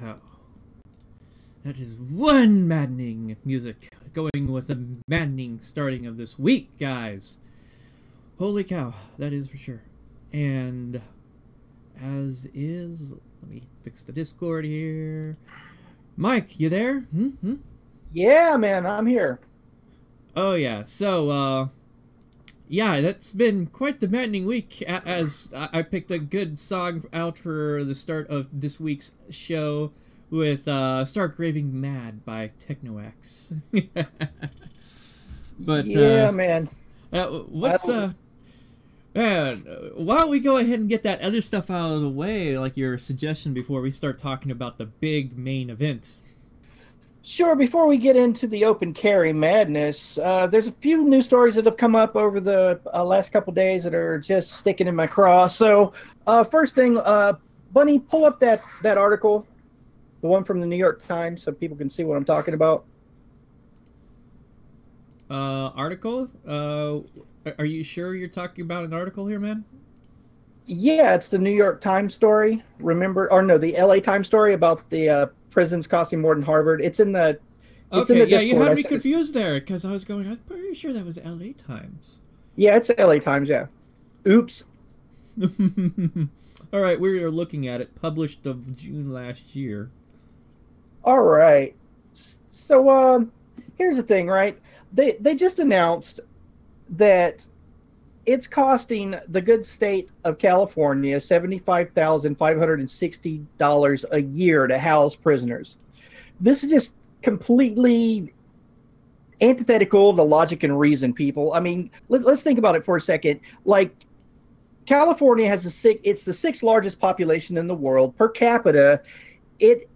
cow. That is one maddening music going with the maddening starting of this week, guys. Holy cow, that is for sure. And as is, let me fix the Discord here. Mike, you there? Yeah, man, I'm here. Oh yeah, so yeah, that's been quite the maddening week, as I picked a good song out for the start of this week's show with Start Raving Mad by Technoax. But yeah, man. What's man, why don't we go ahead and get that other stuff out of the way, like your suggestion, before we start talking about the big main event? Sure, before we get into the open carry madness, there's a few news stories that have come up over the last couple days that are just sticking in my craw. So, first thing, Bunny, pull up that article, the one from the New York Times, so people can see what I'm talking about. Article? Are you sure you're talking about an article here, man? Yeah, it's the New York Times story. Remember, or no, the LA Times story about the prisons costing more than Harvard. It's in the okay, yeah, you Discord. had me confused there, because I was going, I'm pretty sure that was LA Times. Yeah, it's LA Times, yeah. Oops. All right, we are looking at it, published of June last year. All right. So, here's the thing, right? They just announced that it's costing the good state of California $75,560 a year to house prisoners. This is just completely antithetical to logic and reason, people. I mean, let's think about it for a second. Like, California has it's the sixth largest population in the world per capita. It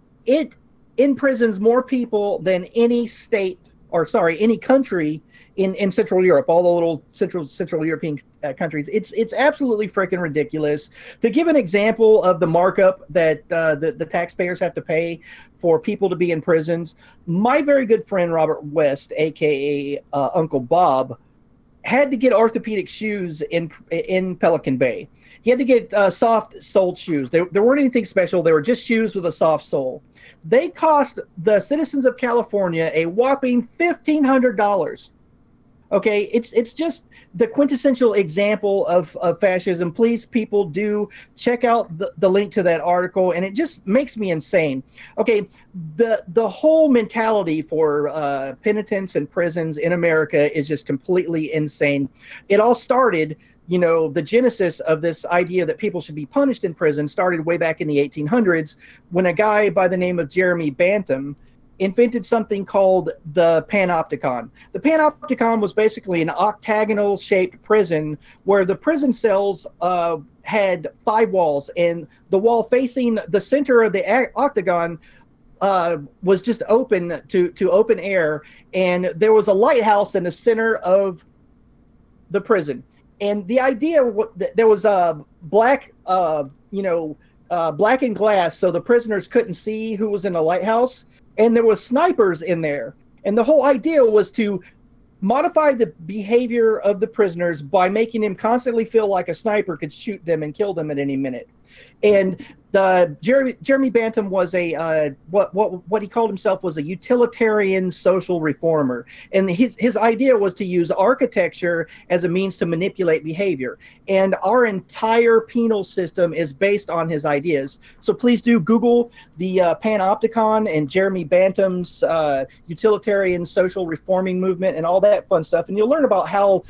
imprisons more people than any state, or sorry, any country in Central Europe, all the little Central European countries. It's absolutely freaking ridiculous. To give an example of the markup that the taxpayers have to pay for people to be in prisons, my very good friend Robert West, aka Uncle Bob, had to get orthopedic shoes in Pelican Bay. He had to get soft-soled shoes. They weren't anything special. They were just shoes with a soft sole. They cost the citizens of California a whopping $1,500. Okay, it's just the quintessential example of fascism. Please, people, do check out the link to that article, and it just makes me insane. Okay, the whole mentality for penitents and prisons in America is just completely insane. It all started, you know, the genesis of this idea that people should be punished in prison started way back in the 1800s when a guy by the name of Jeremy Bentham invented something called the panopticon. The panopticon was basically an octagonal shaped prison where the prison cells had 5 walls, and the wall facing the center of the octagon was just open to open air, and there was a lighthouse in the center of the prison. And the idea, there was black, blackened glass, so the prisoners couldn't see who was in the lighthouse. And there was snipers in there. And the whole idea was to modify the behavior of the prisoners by making them constantly feel like a sniper could shoot them and kill them at any minute. And Jeremy Bentham was a what he called himself was a utilitarian social reformer, and his idea was to use architecture as a means to manipulate behavior. And our entire penal system is based on his ideas. So please do Google the Panopticon and Jeremy Bentham's utilitarian social reforming movement and all that fun stuff, and you'll learn about how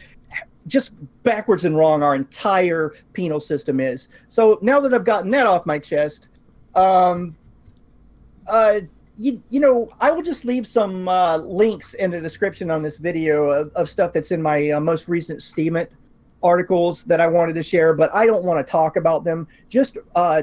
just backwards and wrong our entire penal system is. So now that I've gotten that off my chest, you know, I will just leave some links in the description on this video of stuff that's in my most recent Steemit articles that I wanted to share, but I don't want to talk about them. Just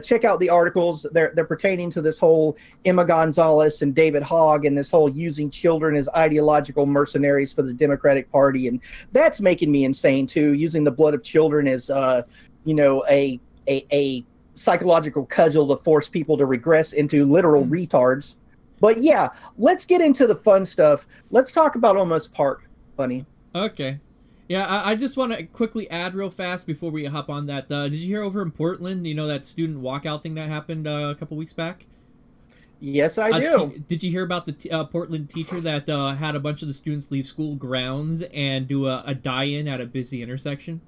check out the articles. They're pertaining to this whole Emma Gonzalez and David Hogg and this whole using children as ideological mercenaries for the Democratic Party. And that's making me insane too, using the blood of children as you know, a psychological cudgel to force people to regress into literal retards. But yeah, let's get into the fun stuff. Let's talk about Almost Park, Bunny. Okay. Yeah, I just want to quickly add real fast before we hop on that. Did you hear over in Portland, you know, that student walkout thing that happened a couple weeks back? Yes, I do. Did you hear about the Portland teacher that had a bunch of the students leave school grounds and do a die-in at a busy intersection?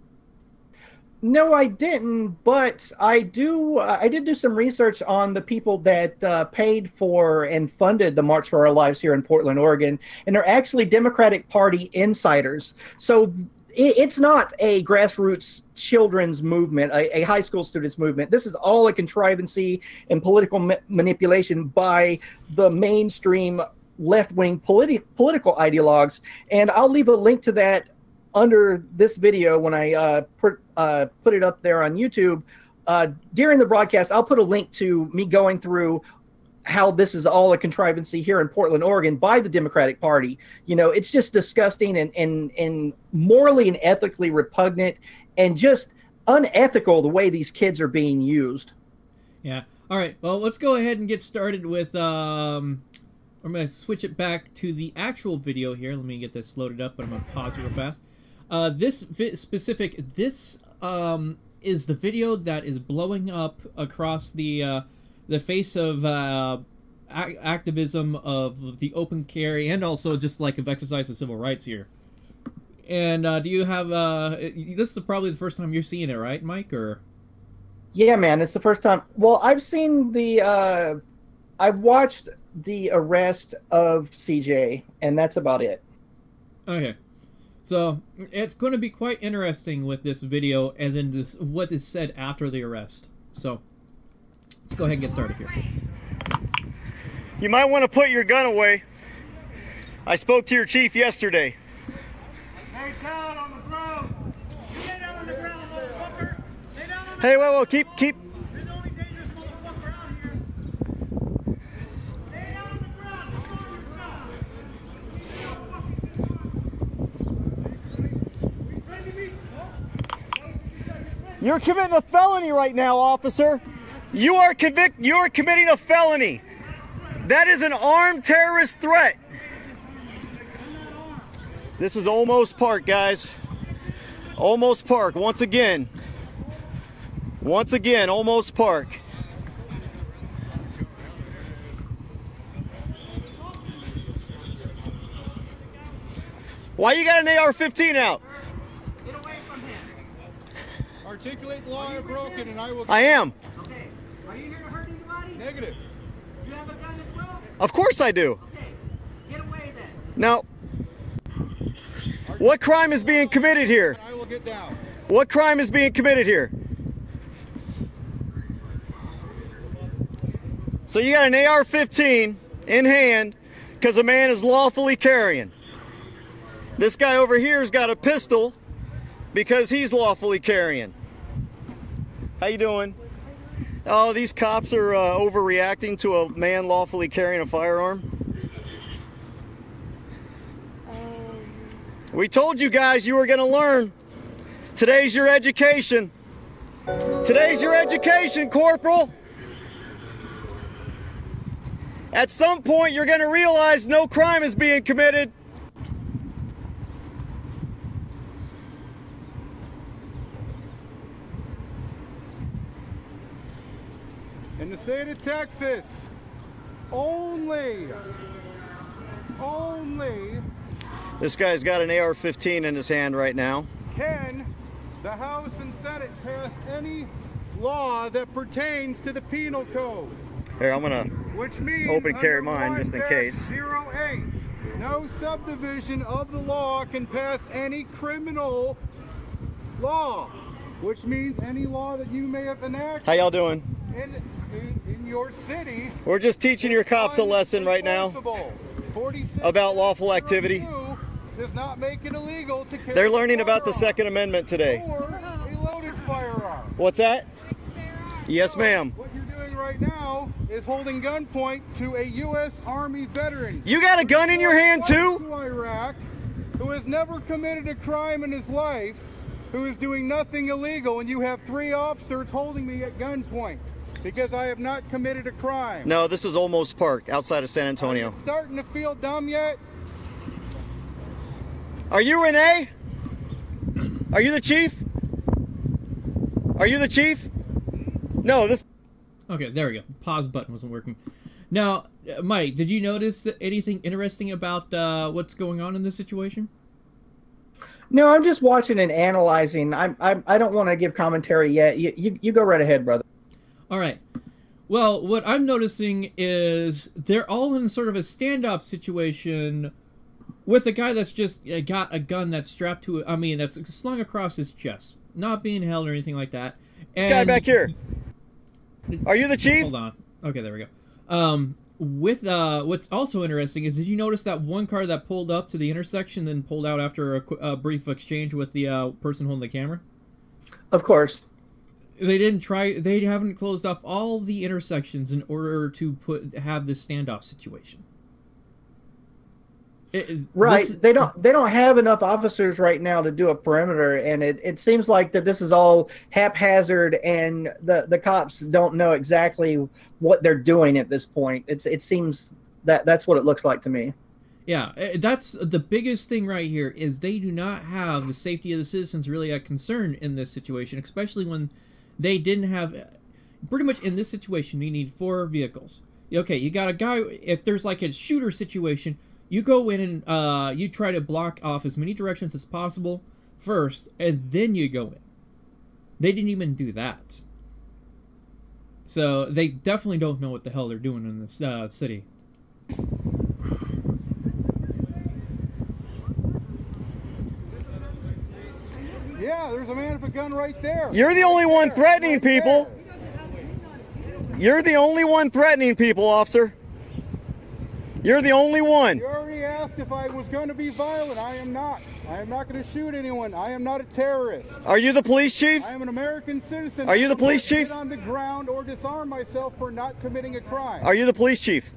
No, I didn't, but I do. I did do some research on the people that paid for and funded the March for Our Lives here in Portland, Oregon, and they're actually Democratic Party insiders. So it's not a grassroots children's movement, a high school students movement. This is all a contrivancy and political manipulation by the mainstream left-wing political ideologues. And I'll leave a link to that under this video when I put it up there on YouTube. During the broadcast, I'll put a link to me going through how this is all a contrivancy here in Portland, Oregon by the Democratic Party. You know, it's just disgusting and morally and ethically repugnant and just unethical the way these kids are being used. Yeah. All right. Well, let's go ahead and get started with I'm going to switch it back to the actual video here. Let me get this loaded up, but I'm going to pause real fast. This is the video that is blowing up across the face of activism of the open carry and also just like of exercise of civil rights here. And do you have this is probably the first time you're seeing it, right, Mike? Or yeah, man, it's the first time. Well, I've seen the I've watched the arrest of CJ, and that's about it. Okay. So it's going to be quite interesting with this video and then this what is said after the arrest. So let's go ahead and get started here. You might want to put your gun away. I spoke to your chief yesterday. Hey, down on the ground. You lay down on the ground, motherfucker. Lay down on the Hey, whoa, keep. You're the only dangerous motherfucker out here. Lay down on the ground. Come on, your You're committing a felony right now, officer. You are committing a felony. That is an armed terrorist threat. This is Olmos Park, guys. Olmos Park, once again. Once again, Olmos Park. Why you got an AR-15 out? Get away from him. Articulate the law if broken and I will... I am. Okay. Are you here to hurt anybody? Negative. You have a gun as well? Of course I do. Okay. Get away then. Now, what crime is being committed here? I will get down. What crime is being committed here? So you got an AR-15 in hand because a man is lawfully carrying. This guy over here's got a pistol because he's lawfully carrying. How you doing? Oh, these cops are overreacting to a man lawfully carrying a firearm. We told you guys you were going to learn. Today's your education. Today's your education, Corporal. At some point, you're going to realize no crime is being committed. In the state of Texas, only This guy's got an AR-15 in his hand right now. can the House and Senate pass any law that pertains to the penal code, Here, I'm gonna which means open carry under mine just in case. 1-08, no subdivision of the law can pass any criminal law, which means any law that you may have enacted How y'all doing? in your city. We're just teaching your cops a lesson right now about lawful activity. Does not make it illegal to carry They're learning about the firearm Second Amendment today. or a loaded firearm. What's that? Yes, ma'am. What you're doing right now is holding gunpoint to a U.S. Army veteran. You got a gun in your hand too? To Iraq, who has never committed a crime in his life, who is doing nothing illegal, and you have 3 officers holding me at gunpoint because I have not committed a crime. No, this is Olmos Park outside of San Antonio. Are you starting to feel dumb yet? Are you Renee? Are you the chief? Are you the chief? No, this... Okay, there we go. Pause button wasn't working. Now, Mike, did you notice anything interesting about what's going on in this situation? No, I'm just watching and analyzing. I don't want to give commentary yet. You go right ahead, brother. All right. Well, what I'm noticing is they're all in sort of a standoff situation with a guy that's just got a gun that's strapped to, that's slung across his chest, not being held or anything like that. This guy back here. Are you the chief? Hold on. Okay, there we go. What's also interesting is, did you notice that one car that pulled up to the intersection, then pulled out after a brief exchange with the person holding the camera? Of course. They haven't closed off all the intersections in order to have this standoff situation. They don't have enough officers right now to do a perimeter, and it seems like that this is all haphazard, and the cops don't know exactly what they're doing at this point. It seems that's what it looks like to me. Yeah, that's the biggest thing right here, is they do not have the safety of the citizens really a concern in this situation, especially when they didn't have, pretty much in this situation, we need 4 vehicles. Okay, you got a guy, if there's like a shooter situation, you go in and you try to block off as many directions as possible first, and then you go in. They didn't even do that. So they definitely don't know what the hell they're doing in this city. Yeah, there's a man with a gun right there. You're the only one threatening people. You're the only one threatening people, officer. You're the only one. You already asked if I was going to be violent. I am not. I am not going to shoot anyone. I am not a terrorist. Are you the police chief? I am an American citizen. Are you the police chief? Get on the ground or disarm myself for not committing a crime. Are you the police chief?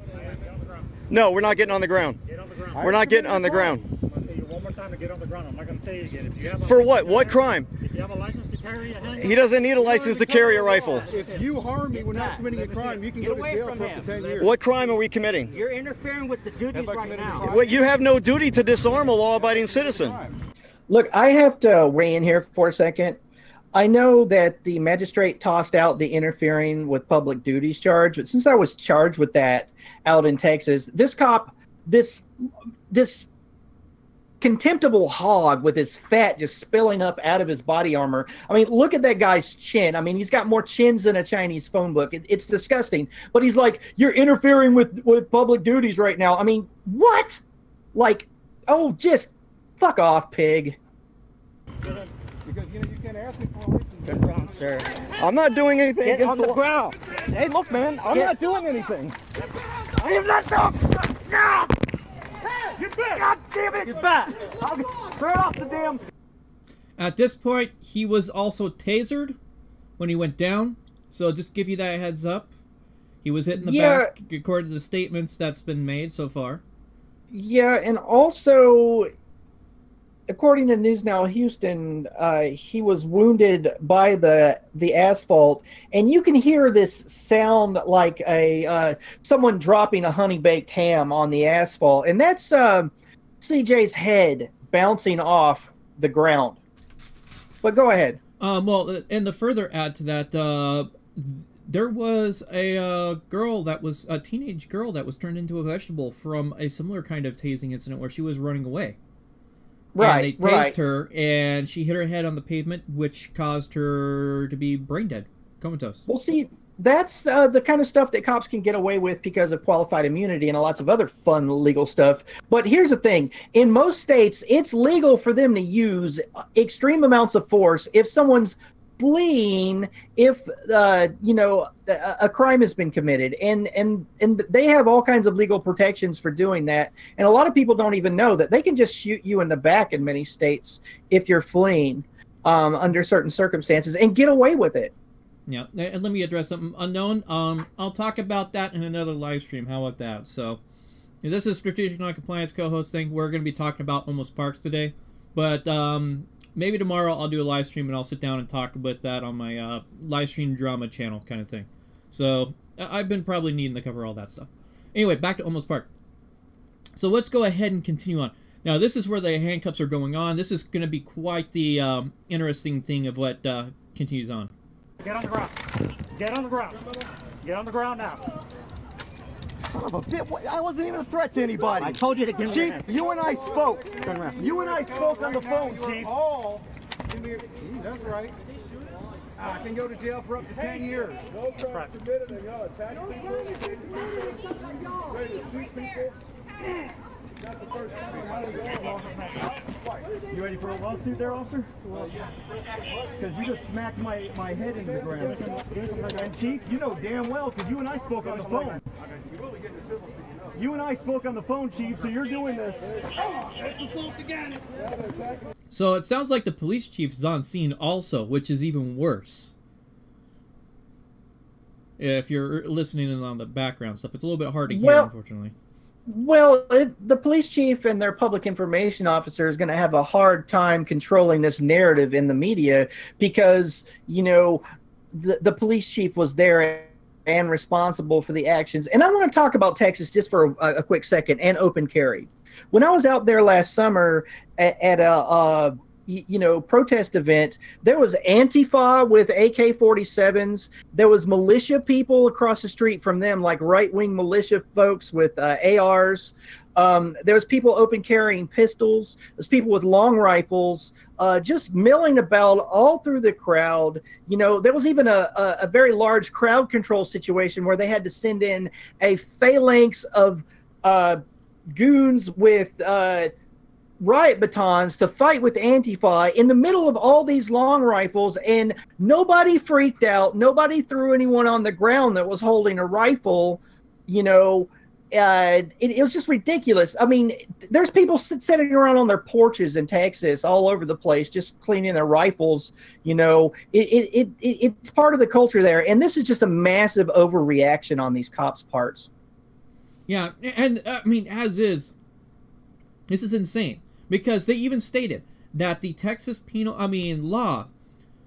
No, we're not getting on the ground. Get on the ground. We're not getting on the ground. I'm going to tell you one more time to get on the ground. I'm not going to tell you again. If you have a For what? What crime? If you have a license to carry a handgun, He doesn't need a license to carry a rifle. If you harm me when not committing a crime, you can Get go to away jail from for up him. to 10 years. What crime are we committing? You're interfering with the duties right now. Well, you have no duty to disarm a law-abiding citizen. Look, I have to weigh in here for a second. I know that the magistrate tossed out the interfering with public duties charge, but since I was charged with that out in Texas, this cop, this contemptible hog with his fat just spilling up out of his body armor. I mean, look at that guy's chin. I mean, he's got more chins than a Chinese phone book. It's disgusting. But he's like, you're interfering with public duties right now. I mean, what? Like, oh, just fuck off, pig. Because you can't ask me for a license. Sir, I'm not doing anything Get against on the law. ground. Hey, look, man, I'm not doing anything. I am not the... No! get back. God damn it! Get back! Turn off the damn... At this point, he was also tasered when he went down. So just give you that heads up. He was hit in the back, according to the statements that's been made so far. Yeah, and also, according to News Now Houston, he was wounded by the asphalt, and you can hear this sound like someone dropping a honey-baked ham on the asphalt, and that's CJ's head bouncing off the ground. But go ahead. Well, and the further add to that, there was a girl that was a teenage girl that was turned into a vegetable from a similar kind of tasing incident where she was running away. Right, and they tased her, and she hit her head on the pavement, which caused her to be brain dead, comatose. Well, see, that's the kind of stuff that cops can get away with because of qualified immunity and lots of other fun legal stuff. But here's the thing. In most states, it's legal for them to use extreme amounts of force if someone's fleeing, if a crime has been committed, and they have all kinds of legal protections for doing that, and a lot of people don't even know that they can just shoot you in the back in many states if you're fleeing under certain circumstances and get away with it. Yeah, and let me address something unknown. I'll talk about that in another live stream. How about that? So this is Strategic Non-Compliance co-host thing. We're going to be talking about Almost Parked today, but maybe tomorrow I'll do a live stream and I'll sit down and talk about that on my live stream drama channel kind of thing. So I've been probably needing to cover all that stuff. Anyway, back to Almost Parked. So let's go ahead and continue on. Now, this is where the handcuffs are going on. This is going to be quite the interesting thing of what continues on. Get on the ground. Get on the ground. Get on the ground now. Son of a bitch! I wasn't even a threat to anybody. I told you to give me your Chief, hand. you and I spoke. Turn around. You and I spoke on the phone, You're Chief. all in the, that's right. I can go to jail for up to 10 years. No crime committed and y'all attack people. Ready to shoot people. Not the first time. You ready for a lawsuit there, officer? Because you just smacked my head into the ground. And Chief, you know damn well, because you and I spoke on the phone. You and I spoke on the phone, Chief, so you're doing this. It's assault again. So it sounds like the police chief is on scene also, which is even worse. If you're listening in on the background stuff, it's a little bit hard to hear, unfortunately. Well, the police chief and their public information officer is going to have a hard time controlling this narrative in the media because, you know, the police chief was there and responsible for the actions. And I want to talk about Texas just for a quick second and open carry. When I was out there last summer at a protest event, there was Antifa with AK-47s. There was militia people across the street from them, like right-wing militia folks with ARs. There was people open carrying pistols. There's people with long rifles, just milling about all through the crowd. You know, there was even a very large crowd control situation where they had to send in a phalanx of goons with riot batons to fight with Antifa in the middle of all these long rifles, and nobody freaked out. Nobody threw anyone on the ground that was holding a rifle. You know, it was just ridiculous. I mean, there's people sitting around on their porches in Texas all over the place just cleaning their rifles. You know, it's part of the culture there, and this is just a massive overreaction on these cops' parts. Yeah, and I mean, this is insane. Because they even stated that the Texas law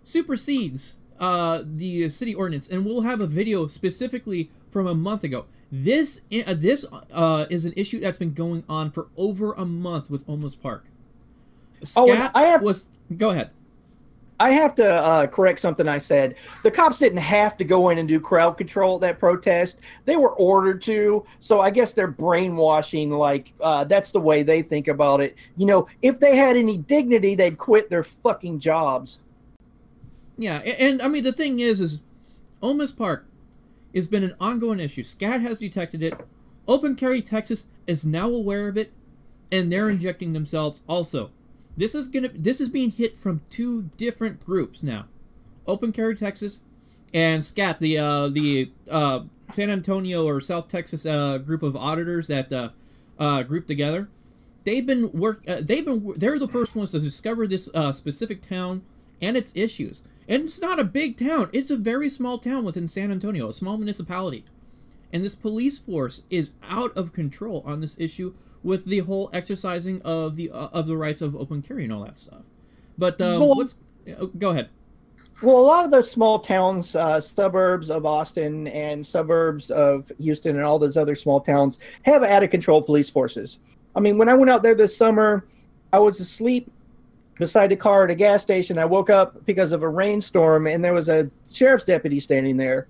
supersedes the city ordinance, and we'll have a video specifically from a month ago. This is an issue that's been going on for over a month with Olmos Park. Scat go ahead. I have to correct something I said. The cops didn't have to go in and do crowd control at that protest. They were ordered to. So I guess they're brainwashing, like, that's the way they think about it. You know, if they had any dignity, they'd quit their fucking jobs. Yeah, and I mean, the thing is Olmos Park has been an ongoing issue. SCAT has detected it. Open Carry Texas is now aware of it, and they're injecting themselves also. This is being hit from two different groups now. Open Carry Texas and SCAT, the San Antonio or South Texas group of auditors that grouped together. They're the first ones to discover this specific town and its issues. And it's not a big town. It's a very small town within San Antonio, a small municipality. And this police force is out of control on this issue with the whole exercising of the rights of open carry and all that stuff. But go ahead. Well, a lot of those small towns, suburbs of Austin and suburbs of Houston and all those other small towns have out-of-control police forces. I mean, when I went out there this summer, I was asleep beside a car at a gas station. I woke up because of a rainstorm, and there was a sheriff's deputy standing there.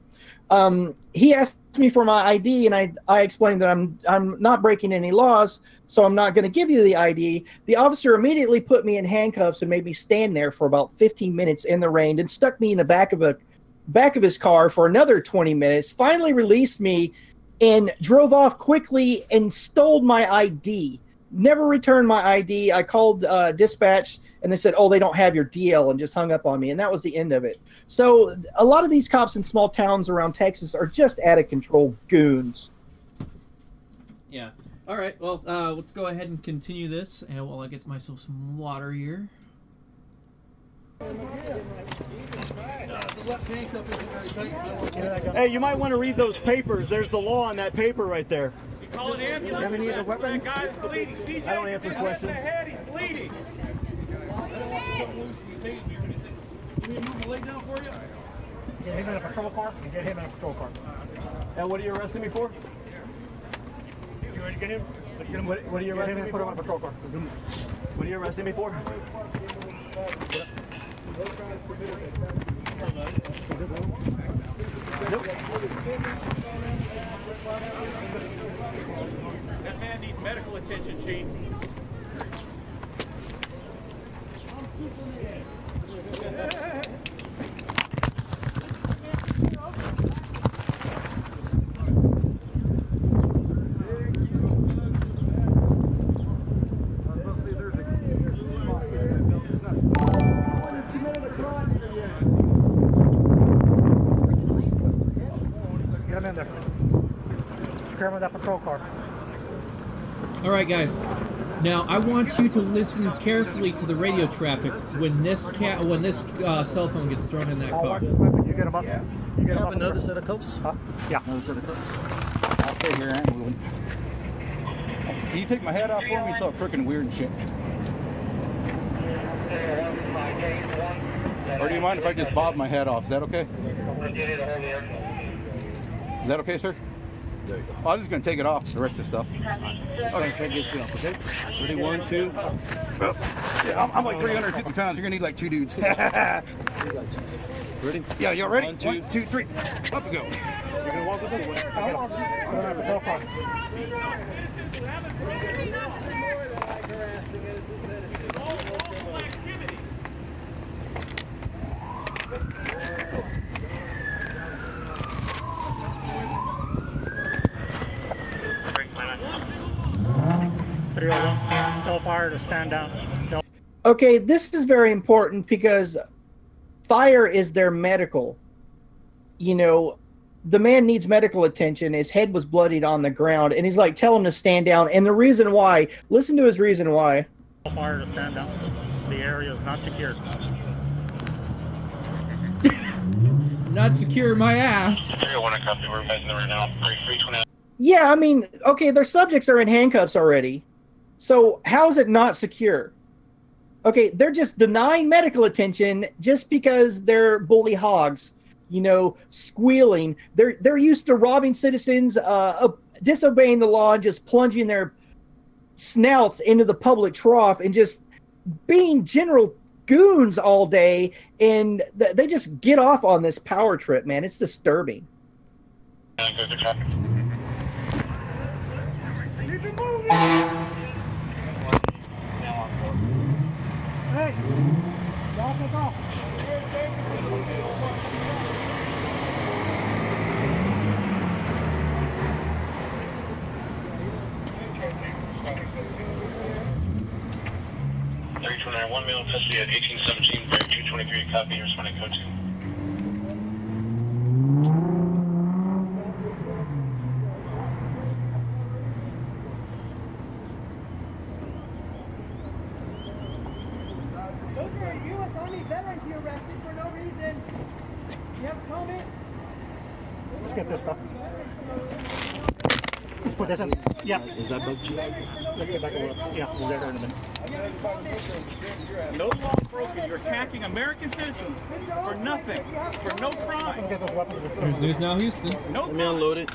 He asked me for my ID, and I explained that I'm not breaking any laws, so I'm not going to give you the ID. The officer immediately put me in handcuffs and made me stand there for about 15 minutes in the rain, and stuck me in the back of his car for another 20 minutes, finally released me and drove off quickly and stole my ID. Never returned my ID. I called dispatch, and they said, oh, they don't have your DL, and just hung up on me, and that was the end of it. So a lot of these cops in small towns around Texas are just out-of-control goons. Yeah. All right, well, let's go ahead and continue this, and while I get myself some water here. Hey, you might want to read those papers. There's the law on that paper right there. Call an ambulance. need a weapon? That guy's bleeding. DJ, I don't answer he's questions. in the head. He's bleeding. Can you move my leg down for you? Get him in a patrol car and get him in a patrol car. And what are you arresting me for? You ready to get him? What are you arresting me Put him for? in a patrol car. What are you arresting me for? No crimes committed. That man needs medical attention, Chief. Get him in there. Secure him with that patrol car. All right, guys. Now I want you to listen carefully to the radio traffic when this cell phone gets thrown in that car. You get him up. Yeah. You get him up. Another set of cuffs? Yeah. Another set of cuffs? I'll stay here and moving. Can you take my hat off for me? It's all crooked and weird and shit. Or do you mind if I just bob my hat off? Is that okay? Is that okay, sir? There you go. I'm just going to take it off, the rest of the stuff. Okay, try to get you up, okay? Ready, 1, 2. Yeah, I'm like 350 pounds. You're going to need like 2 dudes. Ready? Yeah, y'all ready? 1, 2, 3. Up we go. You're gonna walk with us? Go to the patrol car. Tell fire to stand down. Okay, this is very important because fire is their medical. You know, the man needs medical attention. His head was bloodied on the ground, and he's like, tell him to stand down. And the reason why, listen to his reason why. Tell fire to stand down. The area is not secured. Not secure my ass. Yeah, I mean, okay, their subjects are in handcuffs already. So how is it not secure? Okay, they're just denying medical attention just because they're bully hogs, you know, squealing. They're used to robbing citizens, disobeying the law, and just plunging their snouts into the public trough and just being general goons all day. And they just get off on this power trip, man. It's disturbing. Hey, y'all take off. 1 male in custody at 1817, break 223, copy, responding code 2. Those are U.S. Army veterans you arrested for no reason. You have a comment? Let's get this stuff. Let's put this in. Yeah. Is that bug cheap? Let's get back over. Yeah, we'll get her in a minute. No law broken. You're attacking American citizens for nothing, for no crime. There's News Now Houston. No Let me unload it.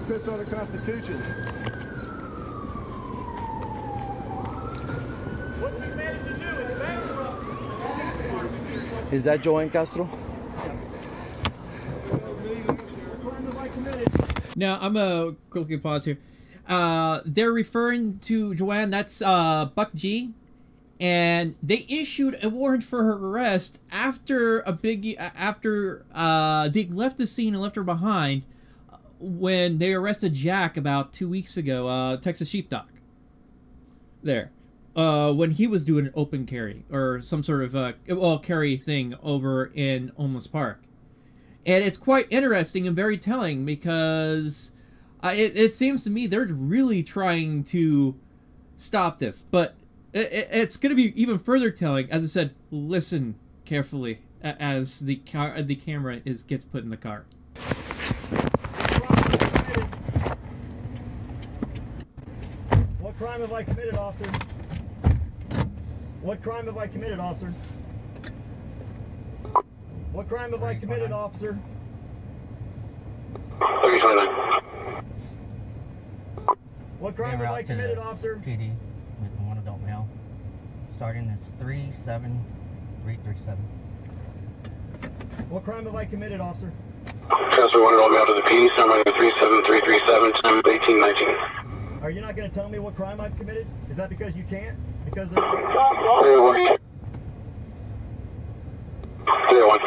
Piss on the Constitution. What we managed to do is bankrupt. Is that Joanne Castro? Now, I'm going to quickly pause here. They're referring to Joanne, that's Buck G. And they issued a warrant for her arrest after Dig left the scene and left her behind when they arrested Jack about 2 weeks ago, Texas Sheepdog. There. When he was doing an open carry or some sort of carry thing over in Olmos Park. And it's quite interesting and very telling because it seems to me they're really trying to stop this. But it's going to be even further telling. As I said, listen carefully as the camera gets put in the car. What crime crime have I committed, officer? What crime have I committed, officer? What crime have I committed, officer? 3029. What crime have I committed, officer? PD with one adult male. Starting is 37337. What crime have I committed, officer? Transfer 1 adult male to the PD, number 37337, time 1819. Are you not going to tell me what crime I've committed? Is that because you can't? Because there's... 301. 301.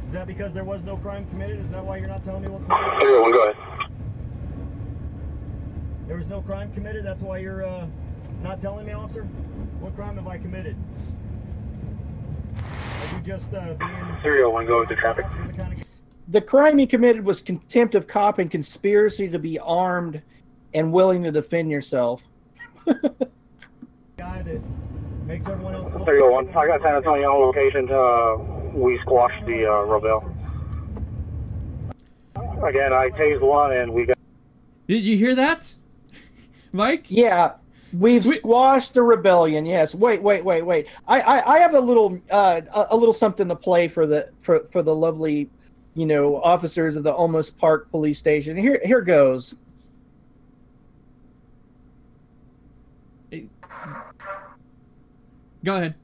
Is that because there was no crime committed? Is that why you're not telling me what crime? 301, go ahead. There was no crime committed? That's why you're not telling me, officer? What crime have I committed? Are you just being... 301, go with the traffic. The crime he committed was contempt of cop and conspiracy to be armed and willing to defend yourself. Guy that makes everyone else look... 301, I got San Antonio on location. We squashed the rebel. Again, I tased one and we got... Did you hear that, Mike? Yeah, we've squashed the rebellion. Yes. Wait. I have a little something to play for the lovely, officers of the Almost Park Police Station. Here goes. Go ahead.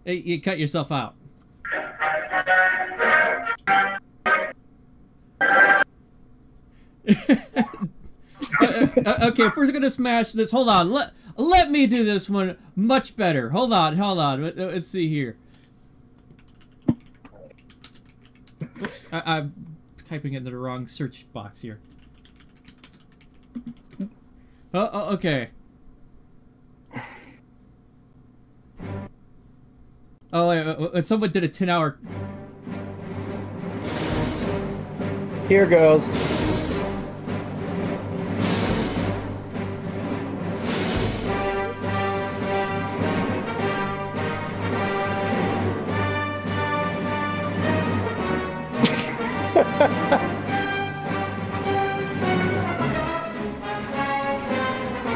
Hey, you cut yourself out. Okay, if we're gonna smash this, hold on. Let me do this one much better. Hold on. Let's see here. Oops, I'm typing into the wrong search box here. Okay. Oh, wait, someone did a 10-hour... Here goes.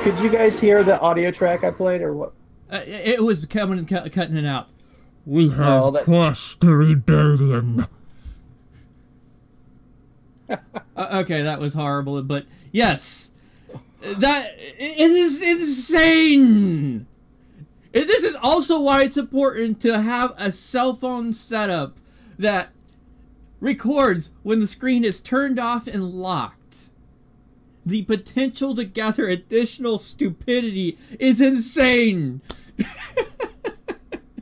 Could you guys hear the audio track I played, or what? It was coming and cutting it out. We have crushed the rebellion. Okay, that was horrible, but yes, that it is insane. And this is also why it's important to have a cell phone setup that records when the screen is turned off and locked. The potential to gather additional stupidity is insane.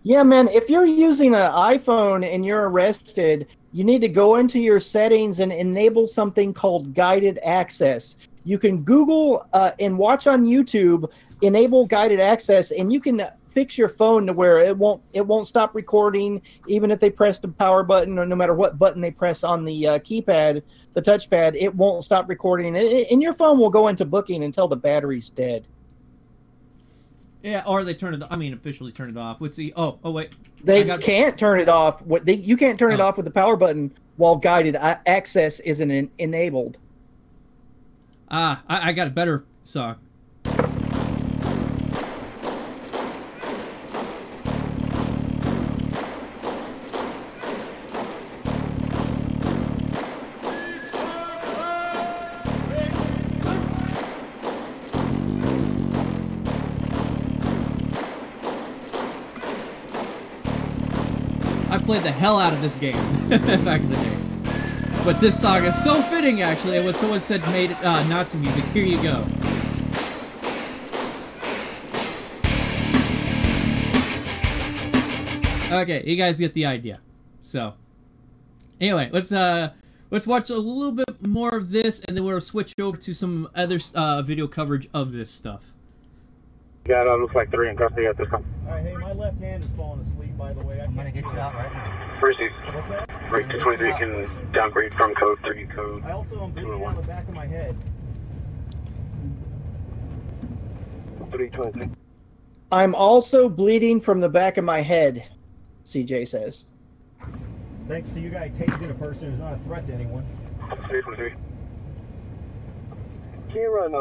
Yeah, man, if you're using an iPhone and you're arrested, you need to go into your settings and enable something called guided access. You can Google and watch on YouTube, enable guided access, and you can fix your phone to where it won't stop recording even if they press the power button, or no matter what button they press on the keypad, the touchpad, it won't stop recording. And your phone will go into booking until the battery's dead. Yeah, or they turn it. I mean, officially turn it off. Let's see. Oh, wait. They can't turn it off. You can't turn it off with the power button while guided access isn't enabled. I got a better song. I played the hell out of this game back in the day. But this song is so fitting, actually, and when someone said made it Nazi music, here you go. Okay, you guys get the idea. So, anyway, let's watch a little bit more of this, and then we'll switch over to some other video coverage of this stuff. Got looks like 3 in custody at this time. Alright, hey, my left hand is falling asleep, by the way. I'm gonna get you out right now. Receive. What's that? Break 223 can downgrade from code 3 code. I also am bleeding on the back of my head. 323. I'm also bleeding from the back of my head, CJ says. Thanks to you guys tasing a person who's not a threat to anyone. 323. Can you run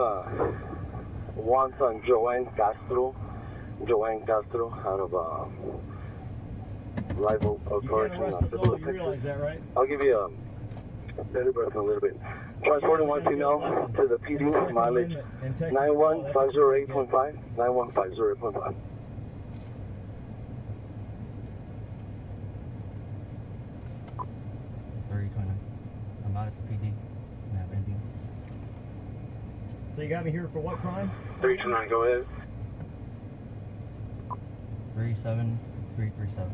one on Joanne Castro out of Live Oak Authority? You realize that, right? I'll give you a better breath in a little bit. Transporting one female to the PD, mileage 91508.5, 91508.5. I'm out at the PD. I'm at Indy. So you got me here for what crime? 329, go ahead. 37337.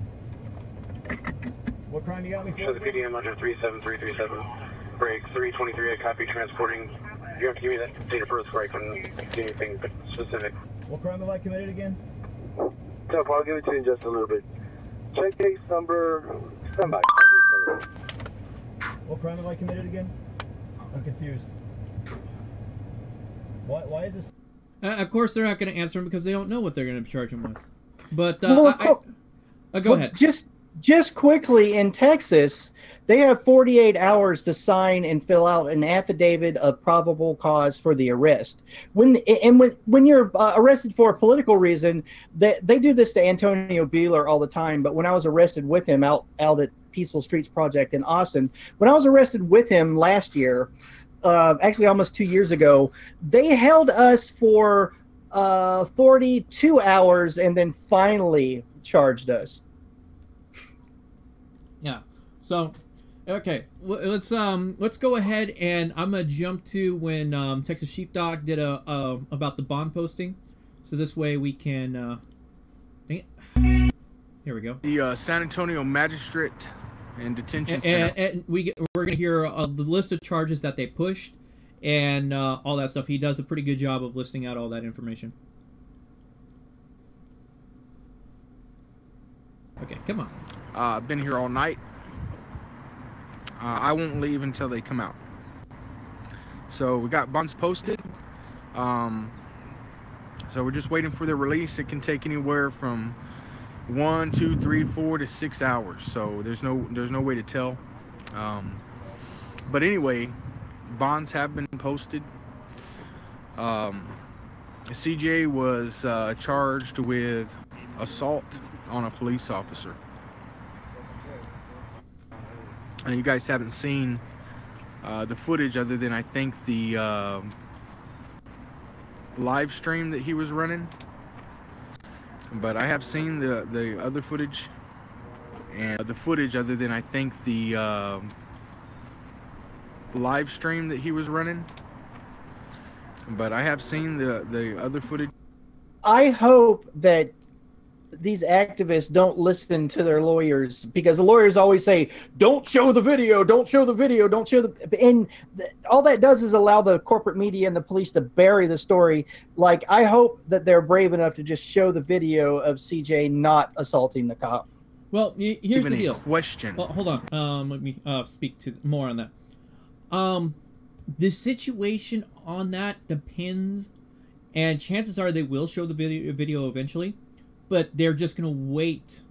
What crime you got me for? Show the PD I'm under 37337. Break 323, I copy transporting. You have to give me that date of birth before I can do anything specific. What crime have I committed again? So I'll give it to you in just a little bit. Check case number, stand by. What crime have I committed again? I'm confused. Why is this? Of course, they're not going to answer him because they don't know what they're going to charge him with. But Well, go ahead. Just quickly, in Texas, they have 48 hours to sign and fill out an affidavit of probable cause for the arrest. When you're arrested for a political reason, they do this to Antonio Beeler all the time. But when I was arrested with him out at Peaceful Streets Project in Austin, when I was arrested with him last year, actually almost 2 years ago, they held us for 42 hours and then finally charged us. Yeah. So, okay, let's go ahead and I'm gonna jump to when Texas Sheepdog did about the bond posting, so this way we can. Here we go. The San Antonio Magistrate and Detention Center. And we're gonna hear the list of charges that they pushed and all that stuff. He does a pretty good job of listing out all that information. Okay, come on. I've been here all night. I won't leave until they come out. So we got bonds posted. So we're just waiting for their release. It can take anywhere from 1, 2, 3, 4 to 6 hours. So there's no way to tell. But anyway, bonds have been posted. CJ was charged with assault on a police officer. And you guys haven't seen the footage other than I think the live stream that he was running. But I have seen the other footage, and the footage other than I think the live stream that he was running. But I have seen the other footage. I hope that these activists don't listen to their lawyers, because the lawyers always say, don't show the video, don't show the video, don't show the... And all that does is allow the corporate media and the police to bury the story. Like, I hope that they're brave enough to just show the video of CJ not assaulting the cop. Well, here's the deal. Question. Well, hold on. Let me speak to more on that. The situation on that depends, and chances are they will show the video eventually, but they're just going to wait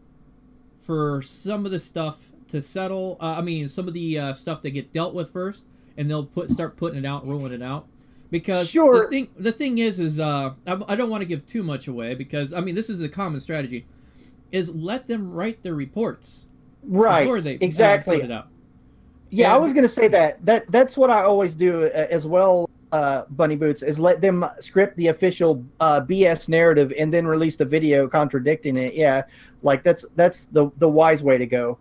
for some of the stuff to settle. Some of the stuff to get dealt with first, and they'll start putting it out, rolling it out. Because sure. the thing is I don't want to give too much away, because this is a common strategy, is let them write their reports before they exactly put it out. Yeah, I was going to say that's what I always do as well, Bunny Boots, is let them script the official BS narrative and then release the video contradicting it. Yeah, like that's the wise way to go.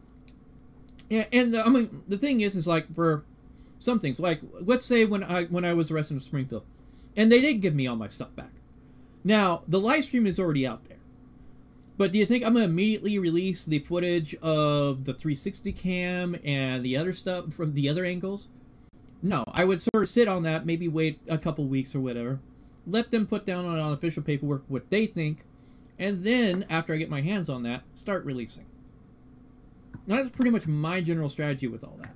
Yeah, and the thing is like for some things, like let's say when I was arrested in Springfield, and they did give me all my stuff back. Now the live stream is already out there. But do you think I'm going to immediately release the footage of the 360 cam and the other stuff from the other angles? No, I would sort of sit on that, maybe wait a couple weeks or whatever. Let them put down on official paperwork what they think, and then, after I get my hands on that, start releasing. That's pretty much my general strategy with all that.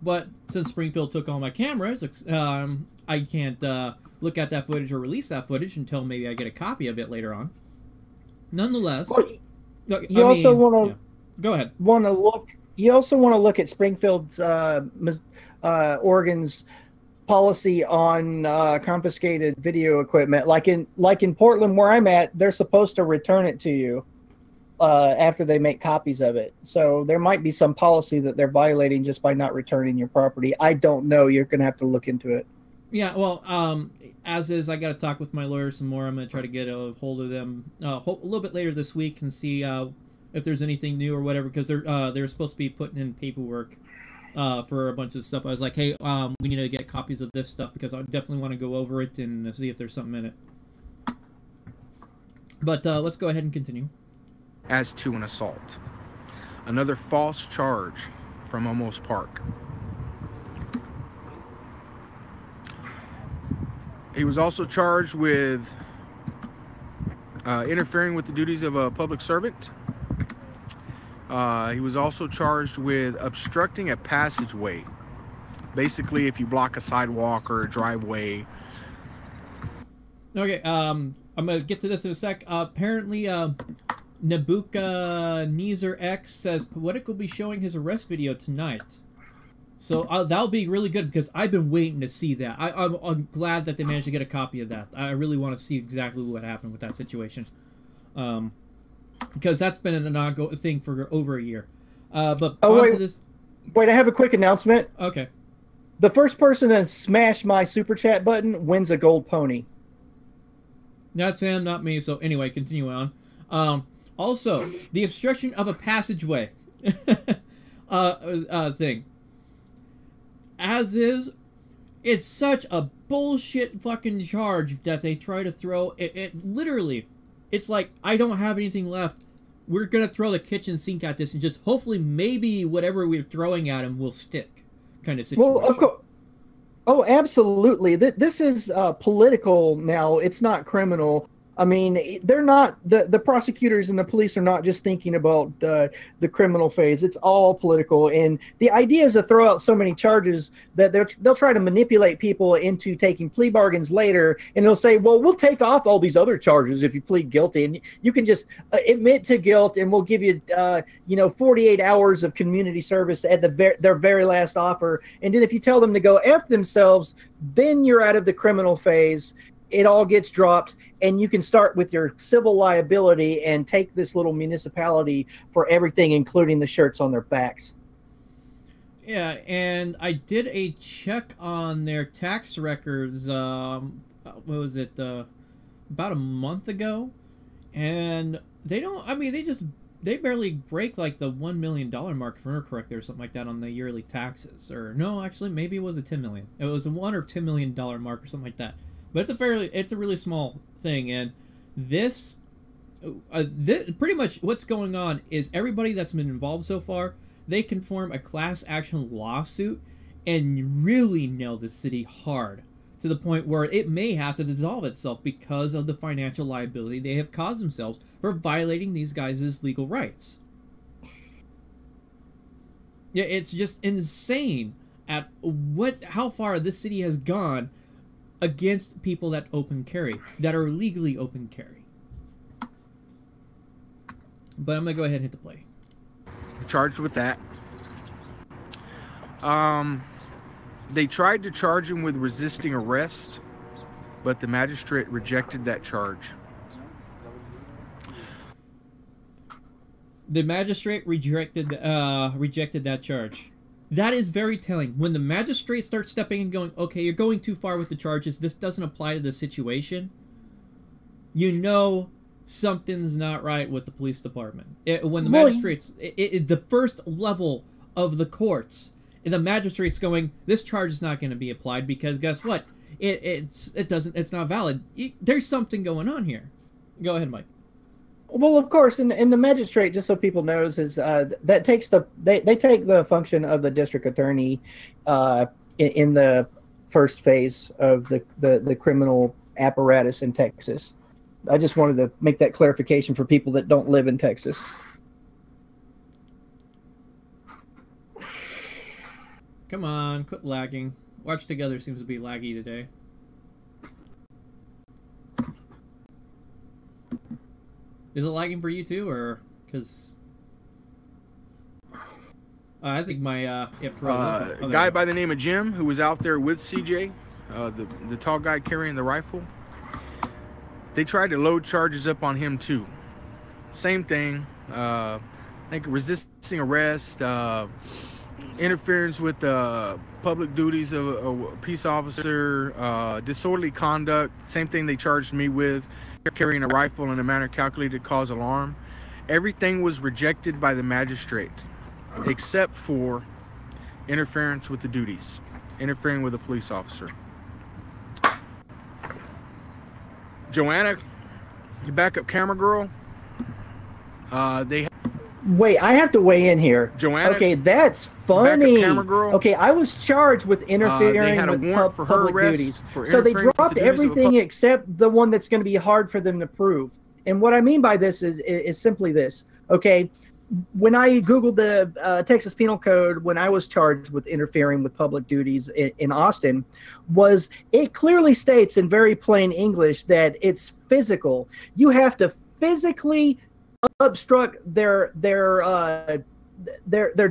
But since Springfield took all my cameras, I can't look at that footage or release that footage until maybe I get a copy of it later on. nonetheless, You also want to go ahead. You also want to look at Springfield's, Oregon's policy on confiscated video equipment. Like in Portland, where I'm at, they're supposed to return it to you after they make copies of it. So there might be some policy that they're violating just by not returning your property. I don't know. You're going to have to look into it. Yeah, well, as is, I got to talk with my lawyer some more. I'm going to try to get a hold of them a little bit later this week and see if there's anything new or whatever, because they're supposed to be putting in paperwork for a bunch of stuff. I was like, hey, we need to get copies of this stuff because I definitely want to go over it and see if there's something in it. But let's go ahead and continue. As to an assault. Another false charge from Olmos Park. He was also charged with interfering with the duties of a public servant. He was also charged with obstructing a passageway. Basically, if you block a sidewalk or a driveway. Okay, I'm going to get to this in a sec. Apparently, Nebuchadnezzar X says Poetic will be showing his arrest video tonight. So that'll be really good because I've been waiting to see that. I'm glad that they managed to get a copy of that. I really want to see exactly what happened with that situation. Because that's been an ongoing thing for over a year. But on to this. Wait, I have a quick announcement. Okay. The first person to smash my super chat button wins a gold pony. Not Sam, not me. So anyway, continue on. Also, the obstruction of a passageway thing. As is, it's such a bullshit fucking charge that they try to throw. It literally, it's like, I don't have anything left. We're going to throw the kitchen sink at this and just hopefully maybe whatever we're throwing at him will stick kind of situation. Well, of course. Oh, absolutely. This is political now. It's not criminal. I mean, they're not, the prosecutors and the police are not just thinking about the criminal phase. It's all political. And the idea is to throw out so many charges that they'll try to manipulate people into taking plea bargains later. And they'll say, well, we'll take off all these other charges if you plead guilty. And you can just admit to guilt and we'll give you, 48 hours of community service at their very last offer. And then if you tell them to go F themselves, then you're out of the criminal phase. It all gets dropped, and you can start with your civil liability and take this little municipality for everything, including the shirts on their backs. Yeah, and I did a check on their tax records, what was it, about a month ago, and they don't, I mean, they barely break like the $1 million mark, if I remember correctly, or something like that on the yearly taxes. Or, no, actually, maybe it was a $10 million. It was a $1 or $2 million mark or something like that. But it's a really small thing, and this pretty much what's going on is everybody that's been involved so far, they can form a class action lawsuit and really nail the city hard to the point where it may have to dissolve itself because of the financial liability they have caused themselves for violating these guys' legal rights. Yeah, it's just insane at how far this city has gone against people that open carry, that are legally open carry. But I'm gonna go ahead and hit the play. Charged with that. They tried to charge him with resisting arrest, but the magistrate rejected that charge. The magistrate rejected that charge. That is very telling. When the magistrate starts stepping and going, okay, you're going too far with the charges, this doesn't apply to the situation, you know something's not right with the police department. When the magistrates, the first level of the courts, the magistrate's going, this charge is not going to be applied because guess what? It's not valid. There's something going on here. Go ahead, Mike. Well, of course, and the magistrate, just so people knows, is that takes they take the function of the district attorney in the first phase of the criminal apparatus in Texas. I just wanted to make that clarification for people that don't live in Texas. Come on, quit lagging. Watch Together seems to be laggy today. Is it lagging for you too, or because I think my guy by the name of Jim, who was out there with CJ, the tall guy carrying the rifle, they tried to load charges up on him too. Same thing. I think resisting arrest, interference with the public duties of a peace officer, disorderly conduct. Same thing they charged me with, carrying a rifle in a manner calculated to cause alarm. Everything was rejected by the magistrate, except for interference with the duties, interfering with a police officer. Joanna, the backup camera girl, Wait, I have to weigh in here. Joanna, okay, that's funny. Camera girl, okay, I was charged with interfering with public duties. So they dropped everything except the one that's going to be hard for them to prove. And what I mean by this is simply this. Okay, when I Googled the Texas Penal Code, when I was charged with interfering with public duties in Austin, it clearly states in very plain English that it's physical. You have to physically obstruct their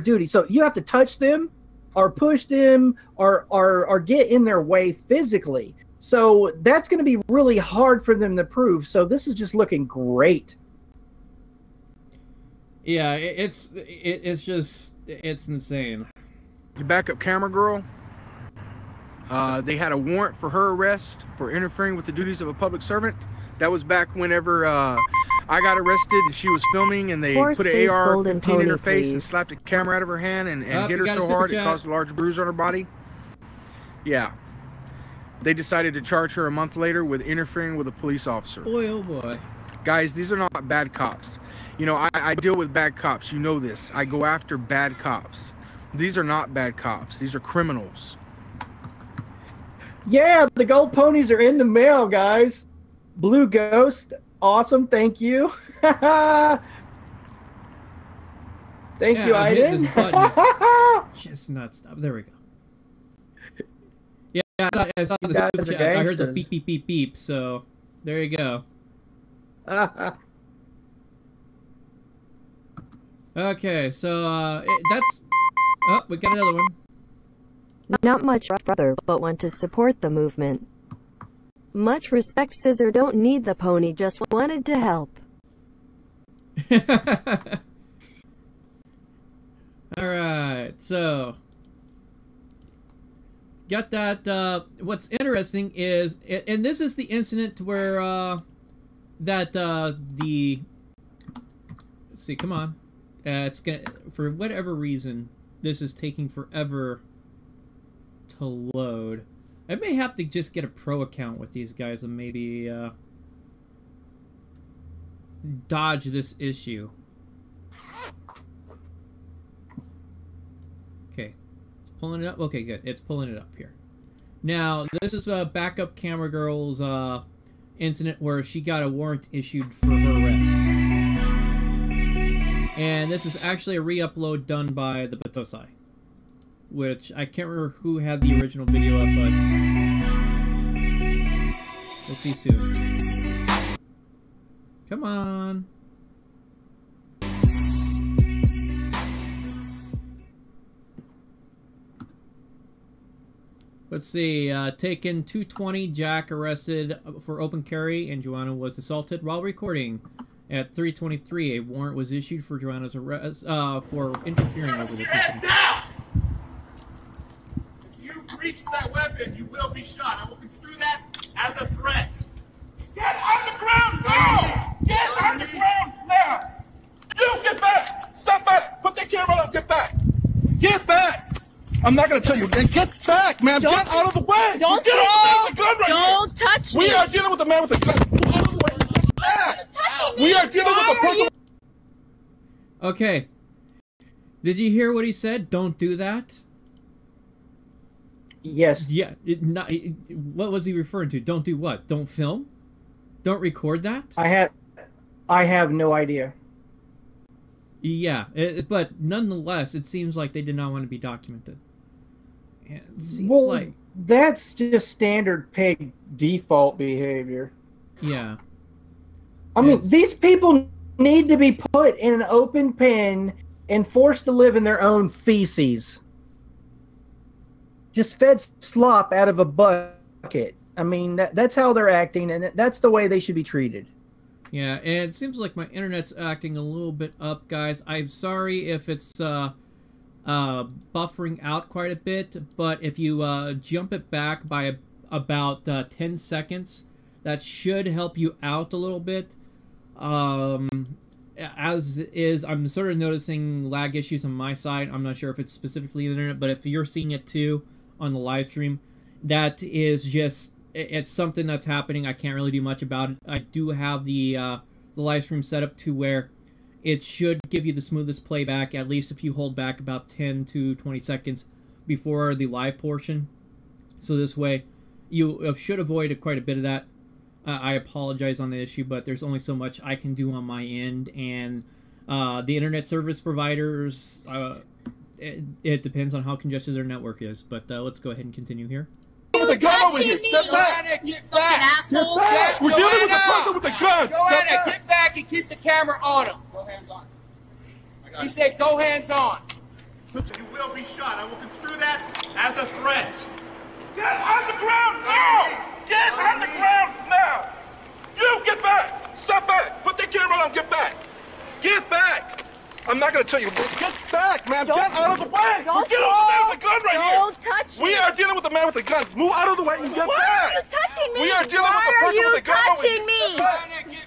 duty. So you have to touch them or push them or get in their way physically. So that's going to be really hard for them to prove. So this is just looking great. Yeah, it's insane. The backup camera girl, they had a warrant for her arrest for interfering with the duties of a public servant. That was back whenever I got arrested and she was filming, and they put an AR-15 in her face and slapped a camera out of her hand and hit her so hard it caused a large bruise on her body. Yeah. They decided to charge her a month later with interfering with a police officer. Boy, oh boy. Guys, these are not bad cops. You know, I deal with bad cops. You know this. I go after bad cops. These are not bad cops. These are criminals. Yeah, the gold ponies are in the mail, guys. Blue Ghost, awesome. Thank you. Thank you, Aiden. Just not stop. There we go. Yeah, I saw the super chat. I heard the beep, beep, beep, beep. So there you go. Okay, so that's. Oh, we got another one. Not much, brother, but want to support the movement. Much respect, Scissor. Don't need the pony, just wanted to help. Alright, so got that. What's interesting is, and this is the incident where let's see, come on, it's gonna, for whatever reason this is taking forever to load. I may have to just get a pro account with these guys and maybe dodge this issue. Okay, it's pulling it up. Okay, good. It's pulling it up here. Now, this is a backup camera girl's incident where she got a warrant issued for her arrest. And this is actually a re-upload done by the Batosai, which I can't remember who had the original video up, but we'll see soon. Come on. Let's see, taken 220, Jack arrested for open carry, and Joanna was assaulted while recording. At 3:23, a warrant was issued for Joanna's arrest for interfering over this incident. If you reach that weapon, you will be shot. I will construe that as a threat. Get on the ground now! Get on the ground now! You get back! Stop back! Put that camera up! Get back! Get back! I'm not gonna tell you. Get back, man! Get out of the way! Don't get out of the gun right Don't here. touch me! We are dealing with a man with a gun. Get out of the way! We are dealing with a person. Okay. Did you hear what he said? Don't do that? Yes. Yeah. What was he referring to? Don't do what? Don't film? Don't record that? I have no idea. Yeah, but nonetheless, it seems like they did not want to be documented. It seems like that's just standard PEG default behavior. Yeah. I mean, these people need to be put in an open pen and forced to live in their own feces. Just fed slop out of a bucket. I mean, that's how they're acting, and that's the way they should be treated. Yeah, and it seems like my internet's acting a little bit up, guys. I'm sorry if it's buffering out quite a bit, but if you jump it back by about 10 seconds, that should help you out a little bit. As is, I'm sort of noticing lag issues on my side. I'm not sure if it's specifically the internet, but if you're seeing it too on the live stream, that is just, it's something that's happening. I can't really do much about it. I do have the live stream set up to where it should give you the smoothest playback, at least if you hold back about 10 to 20 seconds before the live portion. So this way, you should avoid quite a bit of that. I apologize on the issue, but there's only so much I can do on my end, and the internet service providers, it depends on how congested their network is. But let's go ahead and continue here. With the gun over here, step back! Get back! Asshole! We're dealing with the person with the gun! Joanna, get back and keep the camera on him. Go hands on. She said go hands on. You will be shot. I will construe that as a threat. Get on the ground now! Get on the ground now! You get back! Step back! Put that camera on, get back! Get back! I'm not gonna tell you, get back, man! Get out of the way! We're dealing with a man with a gun right here! Don't touch me! We are dealing with a man with a gun. Move out of the way and get Why back! are you touching me? We are dealing with a person with a gun. Why are you touching me?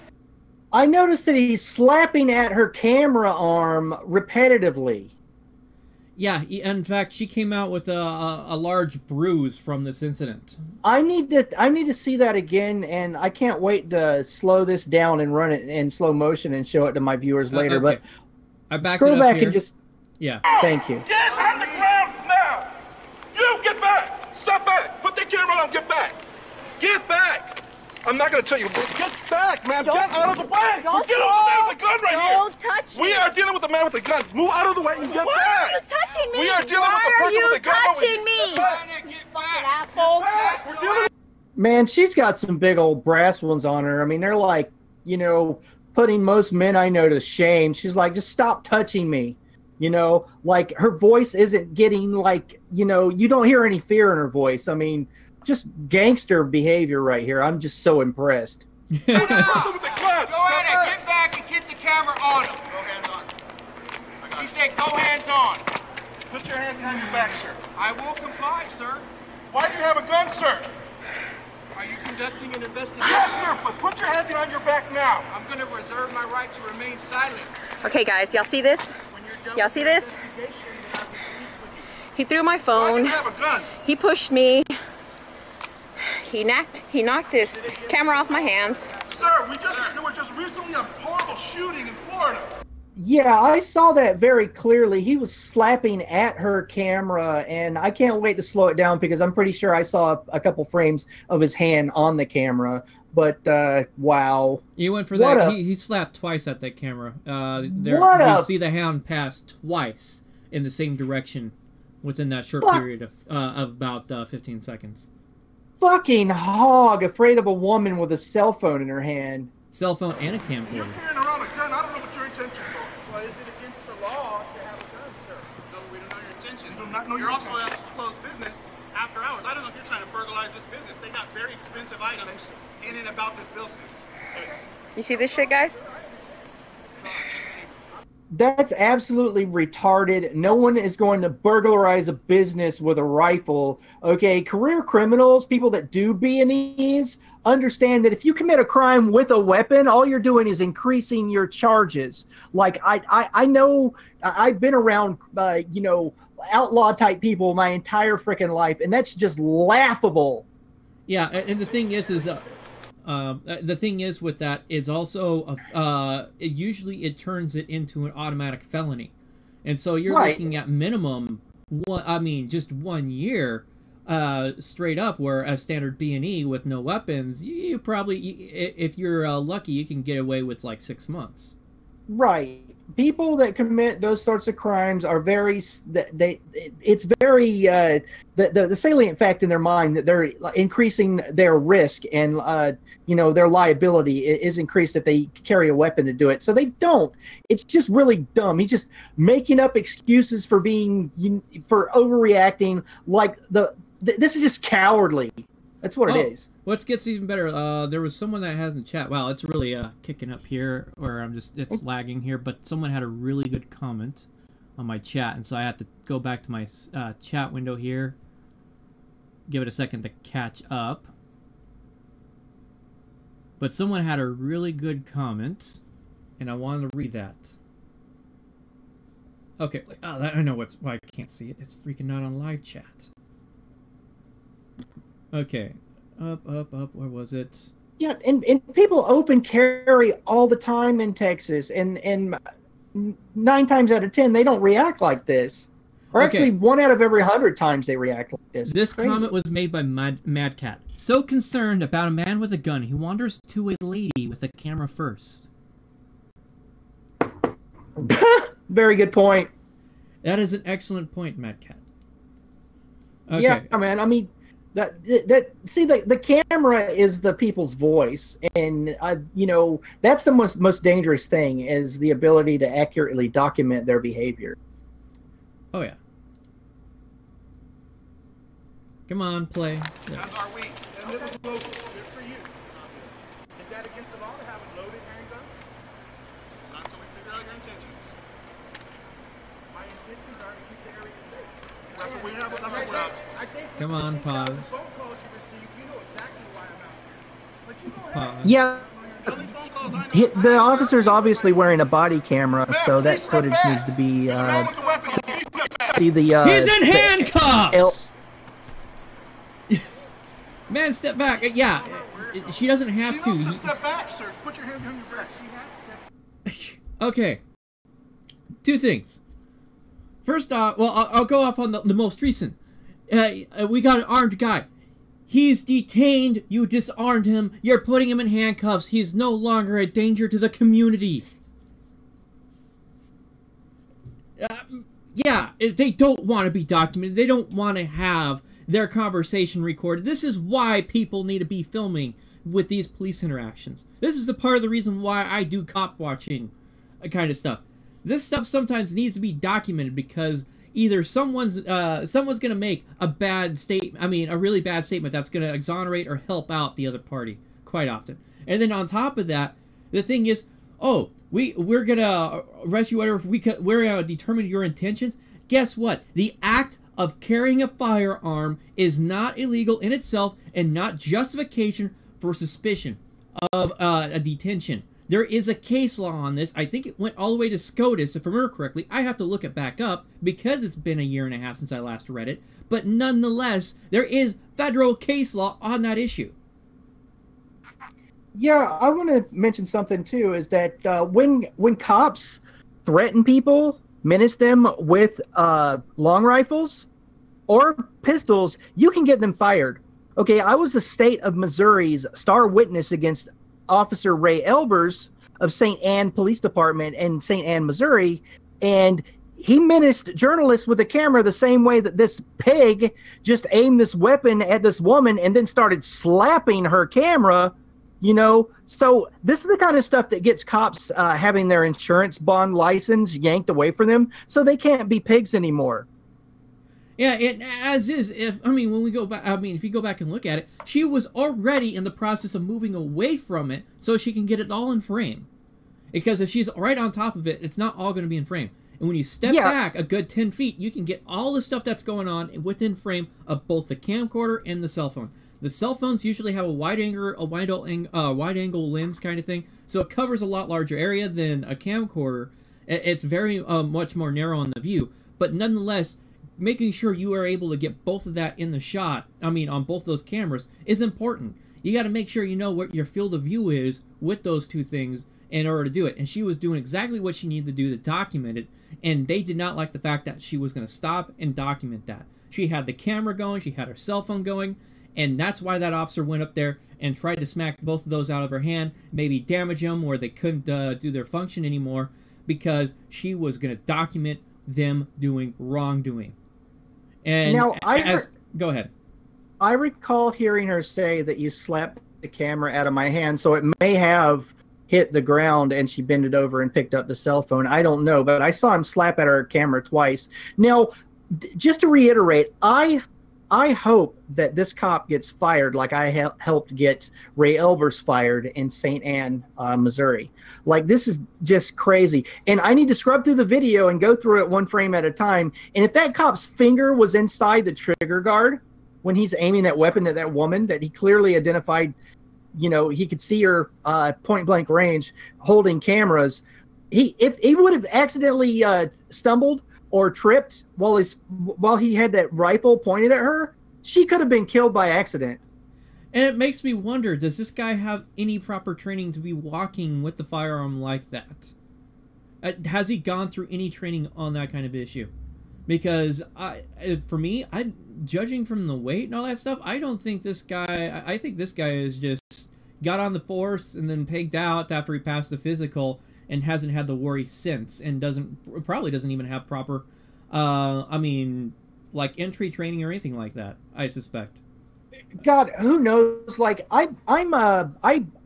I noticed that he's slapping at her camera arm repetitively. Yeah, in fact, she came out with a large bruise from this incident. I need to see that again, and I can't wait to slow this down and run it in slow motion and show it to my viewers later. Okay. But I backed scroll it up back here. and just Thank you. Get on the ground now! You get back! Step back! Put that camera on, get back! Get back! I'm not gonna tell you, get back, man! Get out of the way! We're dealing with a man with a gun right here! Don't touch me! We are dealing with a man with a gun. Move out of the way and get Why back! are you touching me? We are dealing with a person with a gun. Why are you touching me? Get back, asshole! We're dealing. Man, she's got some big old brass ones on her. I mean, they're like, you know, putting most men I know to shame. She's like, just stop touching me. You know, like her voice isn't getting like, you know, you don't hear any fear in her voice. I mean, just gangster behavior right here. I'm just so impressed. Go ahead, get back and keep the camera on him. Go hands on. She said go hands on. Put your hand behind your back, sir. I will comply, sir. Why do you have a gun, sir? Are you conducting an investigation? Yes, sir, but put your hand behind your back now. I'm going to reserve my right to remain silent. Okay, guys, y'all see this? Y'all see this? He threw my phone. He pushed me. He knocked this camera off my hands. Sir, there was just recently a horrible shooting in Florida. Yeah, I saw that very clearly. He was slapping at her camera, and I can't wait to slow it down because I'm pretty sure I saw a couple frames of his hand on the camera. But, wow. You went for that. He slapped twice at that camera. You see the hand pass twice in the same direction within that short period of about 15 seconds. Fucking hog, afraid of a woman with a cell phone in her hand. Cell phone and a camcorder. You're carrying around a gun. I don't know what your intentions are. Well, is it against the law to have a gun, sir? No, we don't know your intentions. Do not know you're also at a closed business after hours. I don't know if you're trying to burglarize this business. They got very expensive items in and about this business. You see this shit, guys? That's absolutely retarded. No one is going to burglarize a business with a rifle. Okay, career criminals, people that do B&Es, understand that if you commit a crime with a weapon, all you're doing is increasing your charges. Like, I know, I've been around, you know, outlaw type people my entire freaking life, and that's just laughable. Yeah, and the thing is the thing is with that is also usually it turns it into an automatic felony, and so you're looking at minimum just 1 year straight up, where a standard B&E with no weapons, you probably, if you're lucky, you can get away with like 6 months. Right. people that commit those sorts of crimes are very it's very the salient fact in their mind that they're increasing their risk and their liability is increased if they carry a weapon to do it. So they don't. It's just really dumb. He's just making up excuses for overreacting. Like this is just cowardly. That's what it is. What gets even better, there was someone that has in the chat. Wow, it's really kicking up here, or it's lagging here, but someone had a really good comment on my chat, and so I had to go back to my chat window here, give it a second to catch up. But someone had a really good comment, and I wanted to read that. Okay, I know why I can't see it. It's freaking not on live chat. Okay. Up, where was it? Yeah, and people open carry all the time in Texas, and 9 times out of 10 they don't react like this. Or actually 1 out of every 100 times they react like this. This comment was made by Mad Cat. So concerned about a man with a gun, he wanders to a lady with a camera first. Very good point. That is an excellent point, Mad Cat. Okay. Yeah, man. I mean, the camera is the people's voice, and that's the most dangerous thing is the ability to accurately document their behavior. Oh yeah. Come on, play. Yeah. As are we. And it was local. Good for you. Is that against the law to have a loaded handgun? Not until we figure out your intentions. My intentions are to keep the area safe. That's what we have. That's what we have. Come on, pause. Pause. Yeah. The officer's obviously wearing a body camera, so that footage needs to be see the he's in handcuffs. Man, step back. Yeah, she doesn't have to. She step back, sir. Put your hand on your breast. She has to step. Okay. 2 things. First off, well, I'll go off on the most recent. We got an armed guy. He's detained. You disarmed him. You're putting him in handcuffs. He's no longer a danger to the community. Yeah, they don't want to be documented. They don't want to have their conversation recorded. This is why people need to be filming with these police interactions. This is the part of the reason why I do cop watching kind of stuff. This stuff sometimes needs to be documented because either someone's gonna make a really bad statement that's gonna exonerate or help out the other party quite often. And then on top of that, the thing is, oh, we're gonna arrest you, whatever. We're gonna determine your intentions. Guess what? The act of carrying a firearm is not illegal in itself and not justification for suspicion of a detention. There is a case law on this. I think it went all the way to SCOTUS, if I remember correctly. I have to look it back up because it's been a year and a half since I last read it. But nonetheless, there is federal case law on that issue. Yeah, I want to mention something too, is that when cops threaten people, menace them with long rifles or pistols, you can get them fired. Okay, I was the state of Missouri's star witness against Officer Ray Elbers of St. Anne Police Department in St. Anne, Missouri, and he menaced journalists with a camera the same way that this pig just aimed this weapon at this woman and then started slapping her camera. So this is the kind of stuff that gets cops having their insurance bond license yanked away from them, so they can't be pigs anymore. Yeah, when we go back, if you go back and look at it, she was already in the process of moving away from it so she can get it all in frame. Because if she's right on top of it, it's not all going to be in frame. And when you step back a good 10 feet, you can get all the stuff that's going on within frame of both the camcorder and the cell phone. The cell phones usually have a wide angle lens kind of thing, so it covers a lot larger area than a camcorder. It's very much more narrow on the view, but nonetheless, making sure you are able to get both of that in the shot, on both those cameras, is important. You got to make sure you know what your field of view is with those two things in order to do it. And she was doing exactly what she needed to do to document it, and they did not like the fact that she was going to stop and document that. She had the camera going, she had her cell phone going, and that's why that officer went up there and tried to smack both of those out of her hand, maybe damage them where they couldn't do their function anymore. because she was going to document them doing wrongdoing. And now, go ahead. I recall hearing her say that you slapped the camera out of my hand, so it may have hit the ground and she bended over and picked up the cell phone. I don't know, but I saw him slap at her camera twice. Now, just to reiterate, I hope that this cop gets fired like I helped get Ray Elbers fired in St. Anne, Missouri. Like, this is just crazy. And I need to scrub through the video and go through it one frame at a time. And if that cop's finger was inside the trigger guard when he's aiming that weapon at that woman that he clearly identified, you know, he could see her point blank range holding cameras. If he would have accidentally stumbled or tripped while he had that rifle pointed at her, she could have been killed by accident. And it makes me wonder, does this guy have any proper training to be walking with the firearm like that? Has he gone through any training on that kind of issue? Because for me, I'm judging from the weight and all that stuff, I don't think this guy, I think this guy is just got on the force and then pegged out after he passed the physical and hasn't had to worry since, and probably doesn't even have proper, I mean, like entry training or anything like that, I suspect. God, who knows? Like, I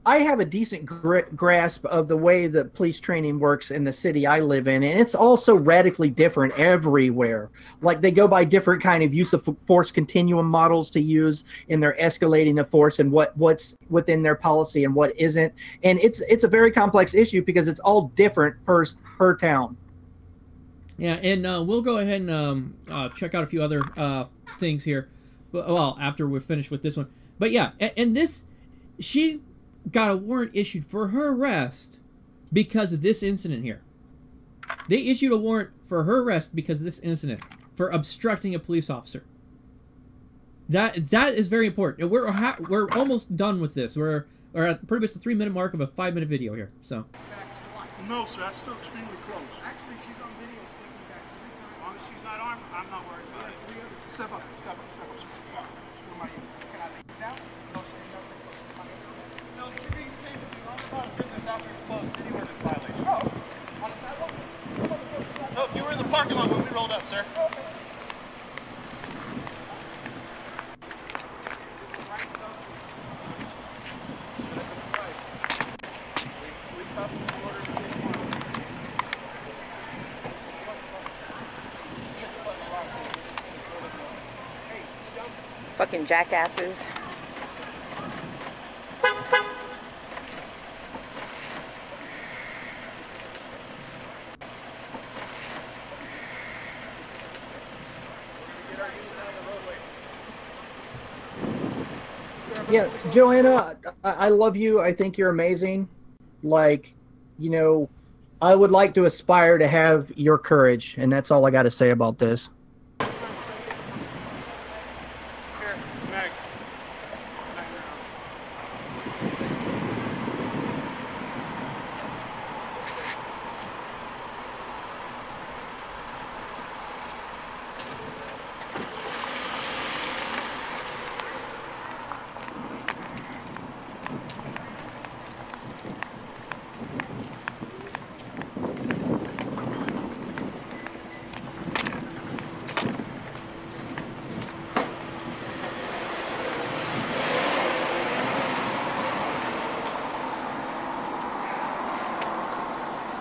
have a decent grasp of the way that police training works in the city I live in, and it's also radically different everywhere. Like, they go by different kind of use of force continuum models to use in their escalating the force and what's within their policy and what isn't. And it's a very complex issue because it's all different per town. Yeah, and we'll go ahead and check out a few other things here. Well, after we're finished with this one. But yeah, and this, she got a warrant issued for her arrest because of this incident here. They issued a warrant for her arrest because of this incident, for obstructing a police officer. That is very important. We're almost done with this. We're at pretty much the 3-minute mark of a 5-minute video here. So. No, sir, that's still extremely close. Actually, she's on video sneaking back 3 times. As long as she's not armed, I'm not worried about it. Step up, step up, step up. Can I take it down? No, sir, no, you're being safe with me. I'm about business after it's closed. City ordinance violation. Oh, on the sidewalk? No, you were in the parking lot when we rolled up, sir. Okay. Fucking jackasses. Yeah, Joanna, I love you. I think you're amazing. Like, you know, I would like to aspire to have your courage, and that's all I got to say about this.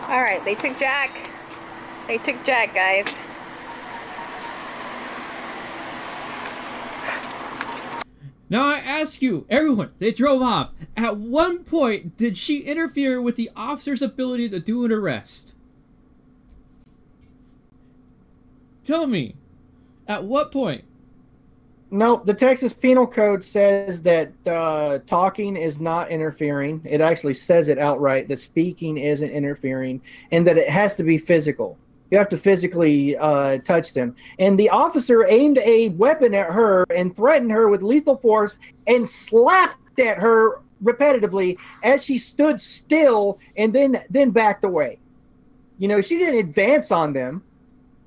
Alright, they took Jack. They took Jack, guys. Now I ask you, everyone, they drove off. At one point, did she interfere with the officer's ability to do an arrest? Tell me, at what point? No, the Texas Penal Code says that talking is not interfering. It actually says it outright, that speaking isn't interfering, and that it has to be physical. You have to physically touch them. And the officer aimed a weapon at her and threatened her with lethal force and slapped at her repetitively as she stood still and then backed away. You know, she didn't advance on them.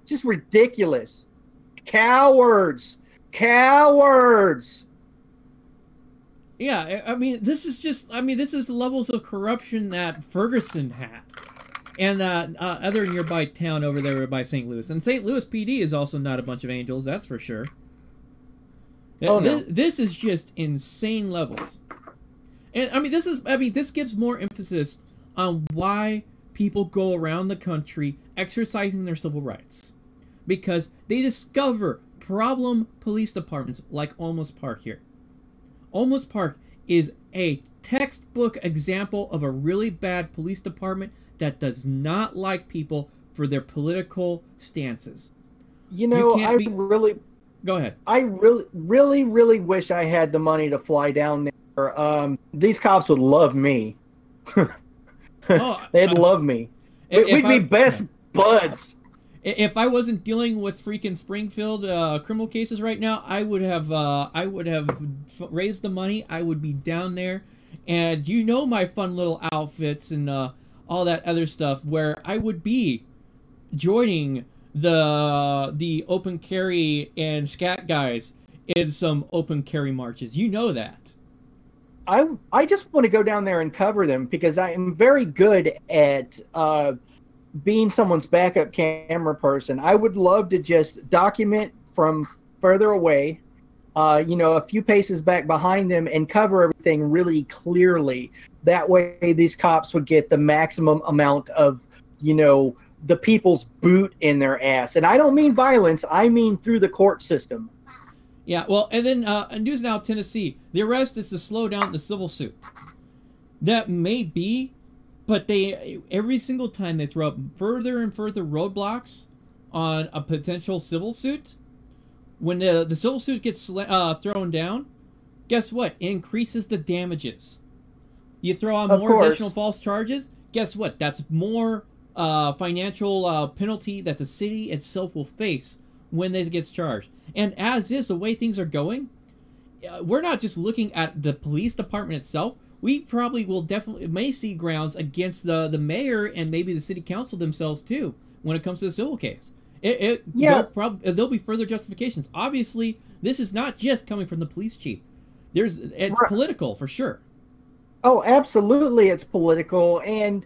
Just ridiculous. Cowards. Cowards. Yeah, I mean, this is just, I mean, this is the levels of corruption that Ferguson had. and other nearby town over there by St. Louis. And St. Louis PD is also not a bunch of angels, that's for sure. Oh, no. This is just insane levels. And this gives more emphasis on why people go around the country exercising their civil rights. Because they discover problem police departments like Olmos Park here. Olmos Park is a textbook example of a really bad police department that does not like people for their political stances. You know, Go ahead. I really wish I had the money to fly down there. These cops would love me. They'd love me. We'd be best buds. If I wasn't dealing with freaking Springfield criminal cases right now, I would have raised the money. I would be down there, and you know my fun little outfits and all that other stuff, where I would be joining the open carry and scat guys in some open carry marches. You know that. I just want to go down there and cover them because I am very good at being someone's backup camera person. I would love to just document from further away, a few paces back behind them, and cover everything really clearly. That way these cops would get the maximum amount of, the people's boot in their ass. And I don't mean violence, I mean through the court system. Yeah, well, and then News Now Tennessee, the arrest is to slow down the civil suit. That may be, but every single time they throw up further and further roadblocks on a potential civil suit, when the civil suit gets thrown down, guess what? It increases the damages. You throw on more additional false charges, guess what? That's more financial penalty that the city itself will face when it gets charged. And as is the way things are going, we're not just looking at the police department itself. We probably may see grounds against the mayor and maybe the city council themselves too when it comes to the civil case. There'll be further justifications. Obviously, this is not just coming from the police chief. It's political for sure. Oh, absolutely, it's political, and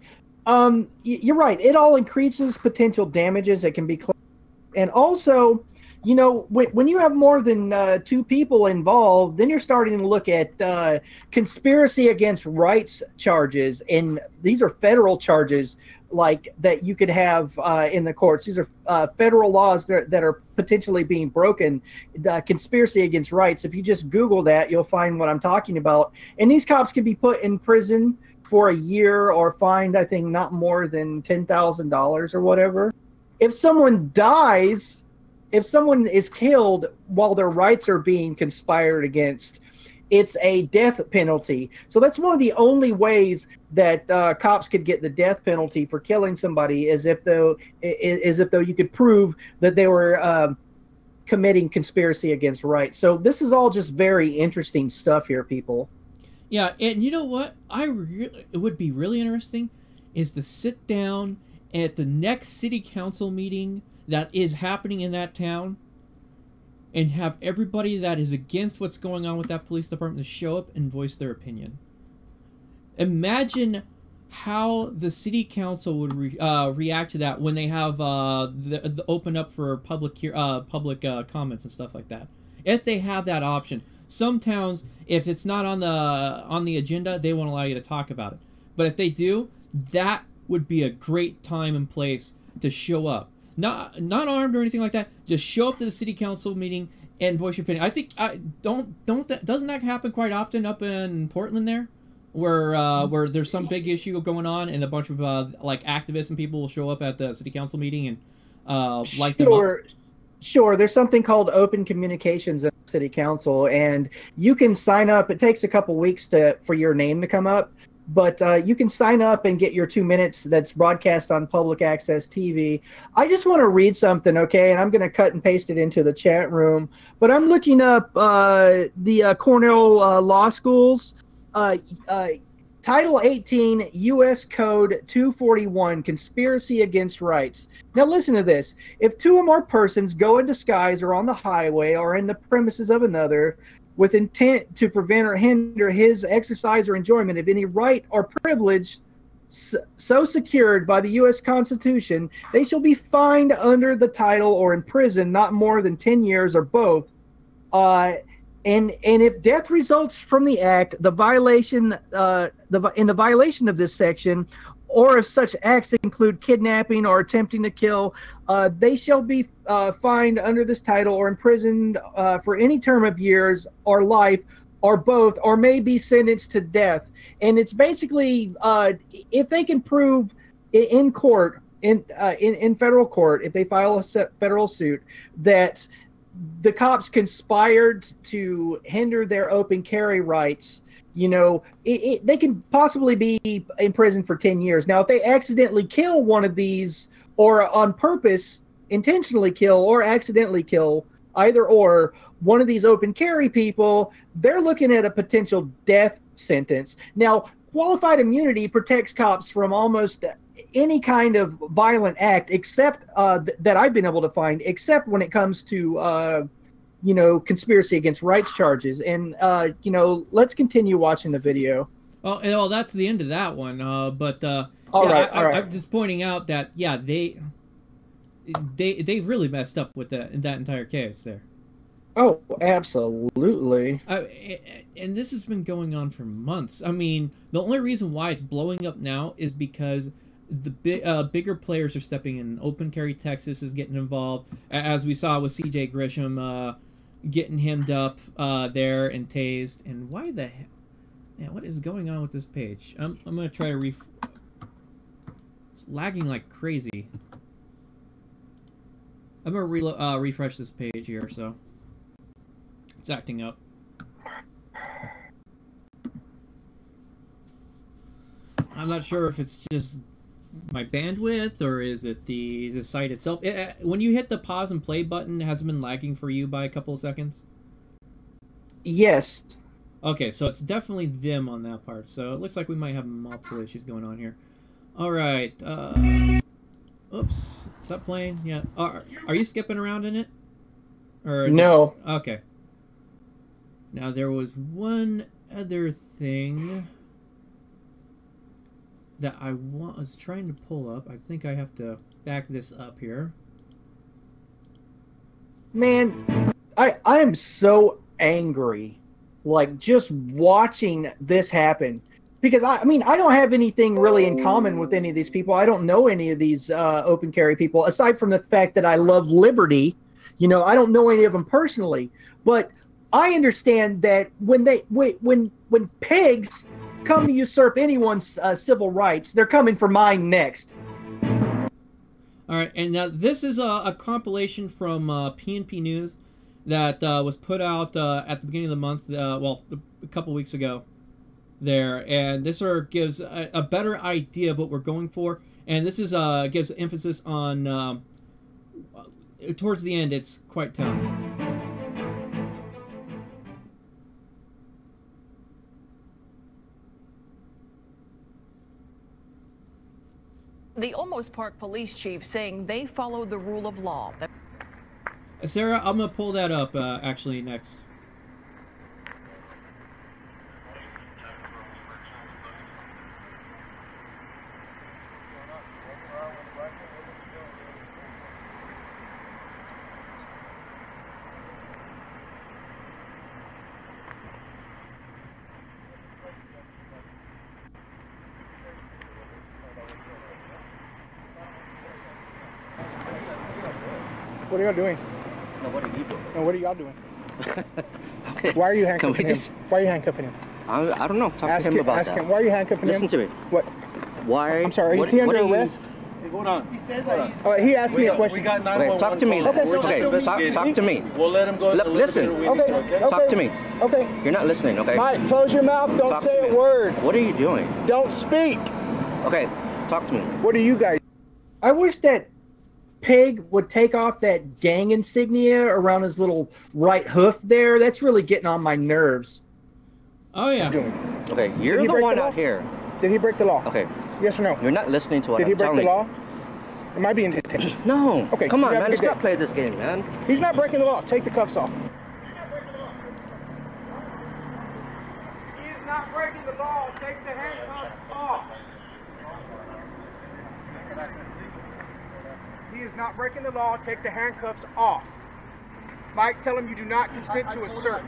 you're right. It all increases potential damages that can be claimed, and also, when you have more than 2 people involved, then you're starting to look at conspiracy against rights charges, and these are federal charges like that you could have in the courts. These are federal laws that are potentially being broken. Conspiracy against rights. If you just Google that, you'll find what I'm talking about. And these cops can be put in prison for a year or fined, I think, not more than $10,000 or whatever. If someone dies, if someone is killed while their rights are being conspired against, it's a death penalty. So that's one of the only ways that cops could get the death penalty for killing somebody, is if though you could prove that they were committing conspiracy against rights. So this is all just very interesting stuff here, people. Yeah, and you know what? It would be really interesting is to sit down at the next city council meeting that is happening in that town and have everybody that is against what's going on with that police department to show up and voice their opinion. Imagine how the city council would react to that when they have the open up for public comments and stuff like that. If they have that option. Some towns, if it's not on the agenda, they won't allow you to talk about it. But if they do, that would be a great time and place to show up. Not armed or anything like that. Just show up to the city council meeting and voice your opinion. I think doesn't that happen quite often up in Portland there, where there's some big issue going on and a bunch of like activists and people will show up at the city council meeting and light them up. Sure. There's something called open communications at city council, and you can sign up. It takes a couple weeks for your name to come up. But you can sign up and get your 2 minutes that's broadcast on public access TV. I just want to read something, okay? And I'm going to cut and paste it into the chat room. But I'm looking up the Cornell Law Schools, Title 18, U.S. Code 241, Conspiracy Against Rights. Now listen to this. If 2 or more persons go in disguise or on the highway or in the premises of another, with intent to prevent or hinder his exercise or enjoyment of any right or privilege so secured by the U.S. Constitution, they shall be fined under the title or imprisoned not more than 10 years or both. And if death results from the act, the violation in the violation of this section, or if such acts include kidnapping or attempting to kill, they shall be fined under this title or imprisoned for any term of years or life, or both, or may be sentenced to death. And it's basically if they can prove in court, in federal court, if they file a federal suit, that the cops conspired to hinder their open carry rights, you know, they can possibly be in prison for 10 years. Now, if they accidentally kill one of these, or on purpose intentionally kill or accidentally kill, either or, one of these open carry people, they're looking at a potential death sentence. Now, qualified immunity protects cops from almost any kind of violent act, except that I've been able to find, except when it comes to, you know, conspiracy against rights charges. And, you know, let's continue watching the video. Well, that's the end of that one. All right. I'm just pointing out that, yeah, they really messed up with that entire case there. Oh, absolutely. And this has been going on for months. I mean, the only reason why it's blowing up now is because the bigger players are stepping in. Open Carry Texas is getting involved, as we saw with C.J. Grisham getting hemmed up there and tased. And why the heck? Yeah, what is going on with this page? I'm gonna try to it's lagging like crazy. I'm gonna refresh this page here, so it's acting up. I'm not sure if it's just my bandwidth or is it the site itself. When you hit the pause and play button, has it been lagging for you by a couple of seconds? Yes. Okay, so it's definitely them on that part. So it looks like we might have multiple issues going on here. All right. Oops. Stop playing. Yeah. Are you skipping around in it? Or no. Okay. Now there was one other thing that I was trying to pull up. I think I have to back this up here. Man, I am so angry, like, just watching this happen. Because, I mean, I don't have anything really in common with any of these people. I don't know any of these open carry people, aside from the fact that I love liberty. You know, I don't know any of them personally. But I understand that when pigs come to usurp anyone's civil rights, they're coming for mine next. All right, and now this is a compilation from PNP News that was put out at the beginning of the month, well, a couple weeks ago there, and this sort of gives a better idea of what we're going for, and this is gives emphasis on, towards the end, it's quite telling. The Olmos Park police chief saying they follow the rule of law. Sarah, I'm going to pull that up actually next. What are y'all doing? No, what are you doing? No, what are y'all doing? Okay. Why are you handcuffing him? Why are you handcuffing him? I don't know. Talk to him about that. Ask him. Why are you handcuffing him? Listen to me. What? Why? I'm sorry. Is he under arrest? Hey, hold on. He says that he asked me a question. We got 911. Talk to me. Okay. Talk to me. We'll let him go. Listen. Okay. Talk to me. Okay. You're not listening, okay? Mike, close your mouth. Don't say a word. What are you doing? Don't speak. Okay. Talk to me. What are you guys? I wish that pig would take off that gang insignia around his little right hoof there. That's really getting on my nerves. Oh, yeah. Okay, you're the one out here. Did he break the law? Okay. Yes or no? You're not listening to what I'm telling you. Did he break the law? Am I being detained? No. Okay. Come on, man. Let's not play this game, man. He's not breaking the law. Take the cuffs off. He's not breaking the law. Take the handcuffs off. is not breaking the law, take the handcuffs off. Mike, tell him you do not consent to a search.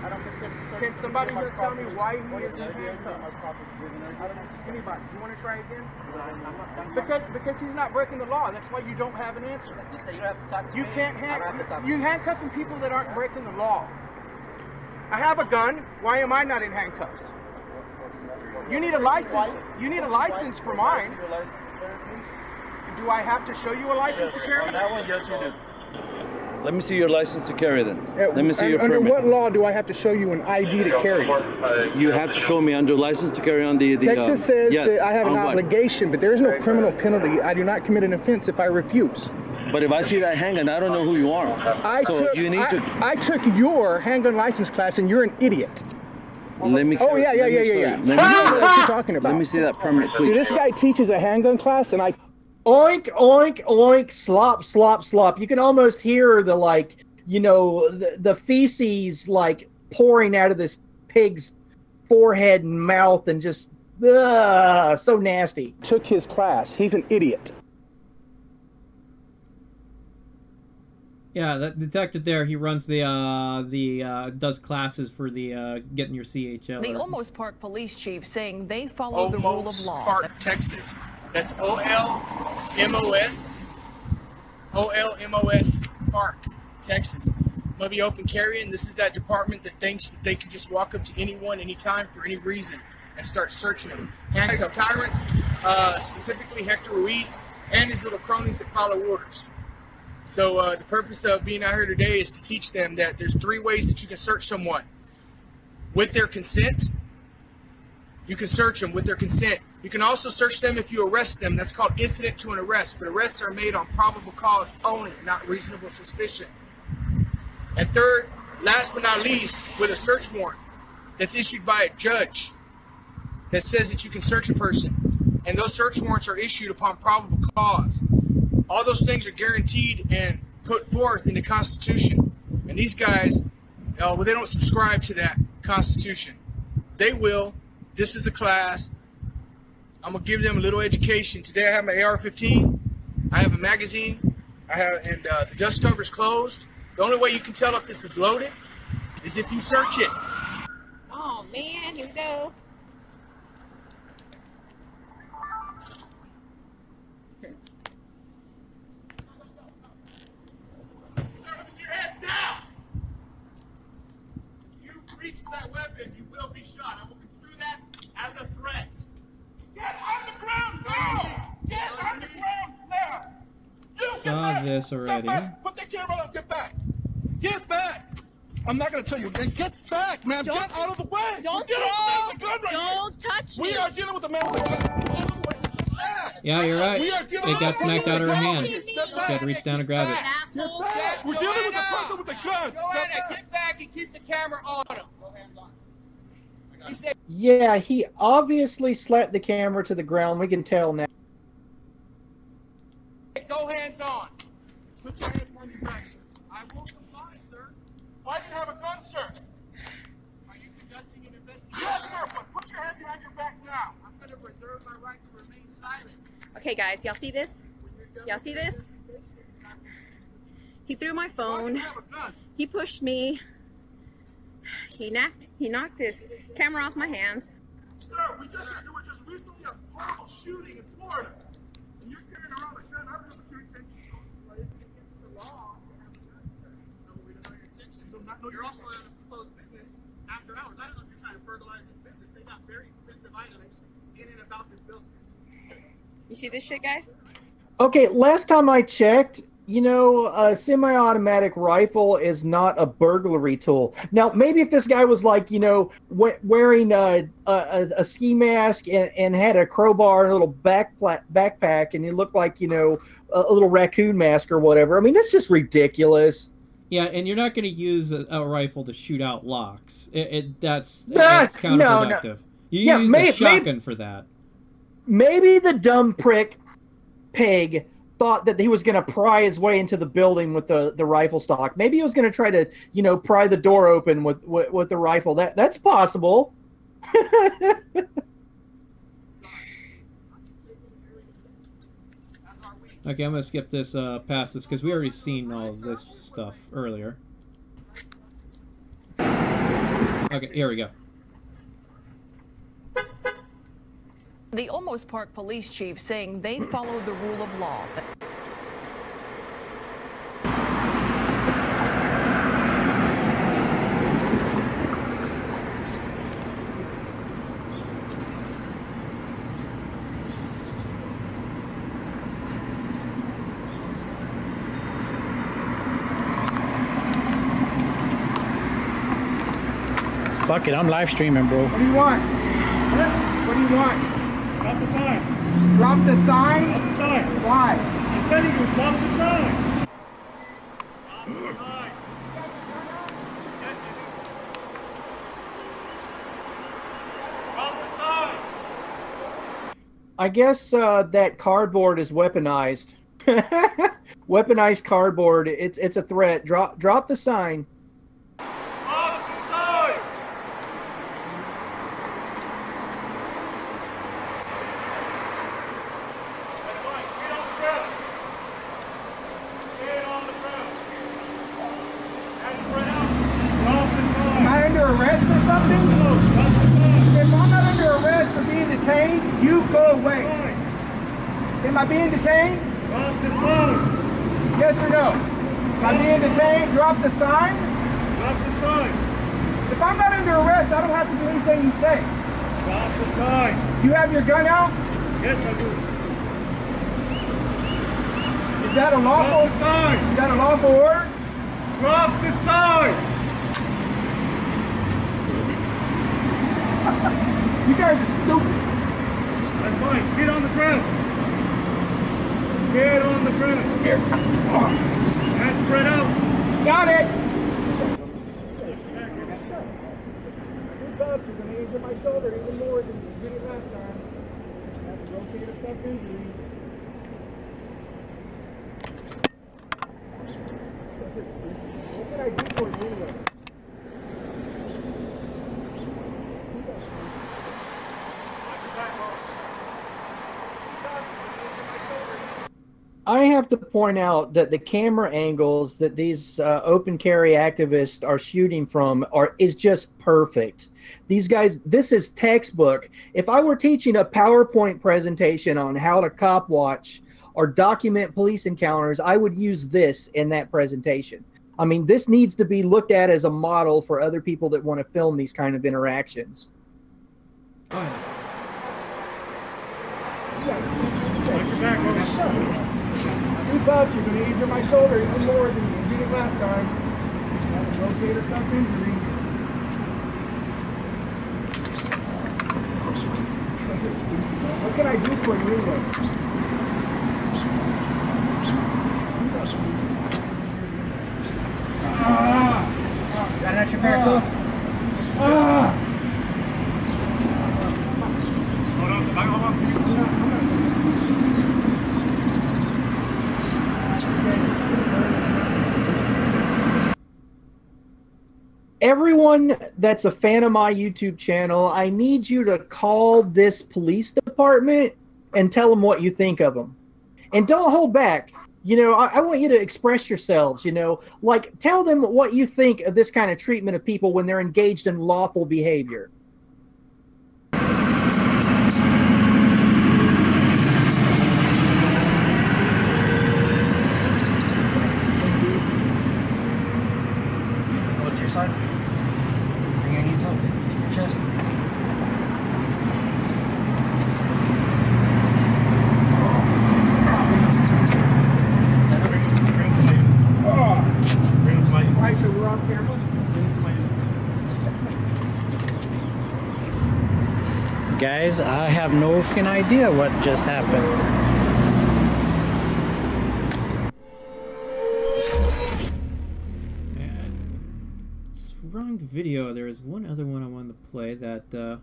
I don't consent to search. Can somebody here tell me why he is in handcuffs? Anybody? You want to try again? Because he's not breaking the law. That's why you don't have an answer. You can't you handcuffing people that aren't breaking the law. I have a gun. Why am I not in handcuffs? You need a license. You need a license for mine. Do I have to show you a license to carry? That one, yes, you do. Let me see your license to carry then. Let me see your under permit. what law do I have to show you an ID to carry? You have to show me under license to carry on the Texas says yes, that I have an on what? obligation, but there is no criminal penalty. I do not commit an offense if I refuse. But if I see that handgun, I don't know who you are. I took your handgun license class, and you're an idiot. Let me. Oh yeah. Let me What you talking about? Let me see that permit, please. See, this guy teaches a handgun class, and I. Oink, oink, oink, slop, slop, slop. You can almost hear the, like, you know, the feces, like, pouring out of this pig's forehead and mouth and just, so nasty. Took his class. He's an idiot. Yeah, that detective there, he runs does classes for the getting your CHL. The Olmos Park police chief saying they follow the rule of law. Park, Texas. That's O-L-M-O-S Park, Texas. Might be open carrying. This is that department that thinks that they can just walk up to anyone, anytime, for any reason, and start searching them. Handcuffed tyrants, specifically Hector Ruiz and his little cronies that follow orders. So the purpose of being out here today is to teach them that there's 3 ways that you can search someone. With their consent, you can search them with their consent. You can also search them if you arrest them. That's called incident to an arrest. But arrests are made on probable cause only, not reasonable suspicion. And third, last but not least, with a search warrant that's issued by a judge that says that you can search a person. And those search warrants are issued upon probable cause. All those things are guaranteed and put forth in the Constitution. And these guys, well, they don't subscribe to that Constitution. They will. This is a class. I'm gonna give them a little education. Today I have my AR-15. I have a magazine. The dust cover is closed. The only way you can tell if this is loaded is if you search it. Oh man, here we go. Sir, let me see your hands now. If you reach for that weapon, you will be shot. I will construe that as a threat. Get on the ground now! Get on the ground now! You get Saw back! this already. Step back! Put that camera up! Get back! Get back! I'm not gonna tell you. Get back, man! Get out of the way! Don't We're dealing with a man with a gun right Don't here. touch me! We are dealing with a man with a gun. Get out of the way. Yeah, you're right. We are dealing It got with a smacked out of her person hand. with a gun. Step She back. had to reach down and grab it. Asshole. We're dealing with a person with a gun. Joanna, get back and keep the camera on him. She said, Yeah, he obviously slapped the camera to the ground. We can tell now. go hands on. Put your hands on your back, sir. I will comply, sir. Why do you have a gun, sir? Are you conducting an investigation? Yes, sir, but put your hand behind your back now. I'm going to reserve my right to remain silent. Okay, guys, y'all see this? Y'all see this? He threw my Why do phone. you have a gun? He pushed me. He knocked this camera off my hands. Sir, there was just recently a horrible shooting in Florida. And you're carrying around a gun. I don't know what your intentions are. But it's against the law to have a gun, sir. No, we don't know your intentions. You're also at a closed business after hours. I don't know if you're trying to burglarize this business. They got very expensive items in and about this business. You see this shit, guys? Okay, last time I checked, you know, a semi-automatic rifle is not a burglary tool. Now, maybe if this guy was like, you know, wearing a ski mask and had a crowbar and a little backpack, and he looked like, you know, a little raccoon mask or whatever. I mean, that's just ridiculous. Yeah, and you're not going to use a rifle to shoot out locks. That's counterproductive. No. You use a shotgun for that. Maybe the dumb prick pig thought that he was going to pry his way into the building with the rifle stock. Maybe he was going to try to, you know, pry the door open with the rifle. That's possible. Okay, I'm gonna skip this past this because we already seen all of this stuff earlier. Okay, here we go. The Olmos Park police chief saying they follow the rule of law. Fuck it, I'm live streaming, bro. What do you want? What do you want? Drop the sign. Drop the sign? Drop the sign. Why? I'm telling you, drop the sign. Drop the sign. Yes, you do. Drop the sign. I guess that cardboard is weaponized. Weaponized cardboard. It's a threat. Drop the sign. Am I being detained? Drop the sign. Yes or no? Am I being detained? Drop the sign? Drop the sign. If I'm not under arrest, I don't have to do anything you say. Drop the sign. You have your gun out? Yes, I do. Is that a lawful sign? Is that a lawful order? Drop the sign. You guys are stupid. That's fine. Get on the ground. Get on the ground. Here. Hands spread out. Got it. Two bucks is going to injure my shoulder even more than you did it last time. I have to rotate a stuff injury. What can I do for you anyway? I have to point out that the camera angles that these open carry activists are shooting from is just perfect. These guys, this is textbook. If I were teaching a PowerPoint presentation on how to cop watch or document police encounters, I would use this in that presentation. I mean, this needs to be looked at as a model for other people that want to film these kind of interactions. Watch your back, $2, you're going to injure my shoulder even more than you did it last time. I have a rotator cuff injury. What can I do for you anyway? Got an extra pair of gloves? Hold on, hold on. Everyone that's a fan of my YouTube channel, I need you to call this police department and tell them what you think of them. And don't hold back. You know, I want you to express yourselves, you know, like tell them what you think of this kind of treatment of people when they're engaged in lawful behavior. What's your side? Bring your knees up, your chest. Right, so we're on camera. Guys, I have no fucking idea what just happened. Wrong video. There is one other one I wanted to play that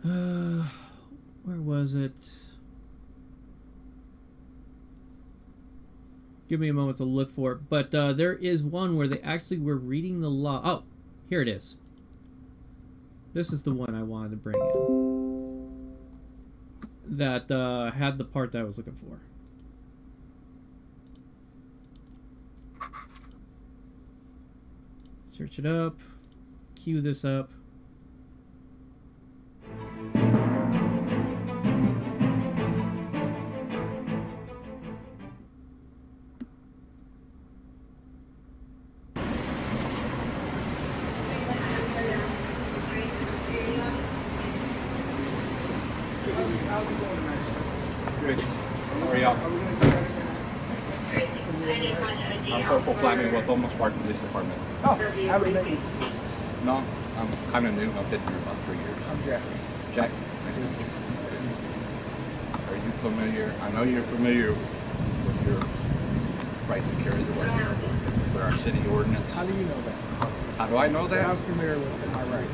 where was it? Give me a moment to look for it. But there is one where they actually were reading the law. Oh, here it is. This is the one I wanted to bring in. that had the part that I was looking for. Search it up. Queue this up. Good. How are y'all? I'm Corporal Fleming with Olmos Park Police Department. Oh, how are you? No, I'm kind of new. I've been here about 3 years. I'm Jack. Jack? Are you familiar? I know you're familiar with your right to carry the weapon for our city ordinance. How do you know that? How do I know that? I'm familiar with my rights.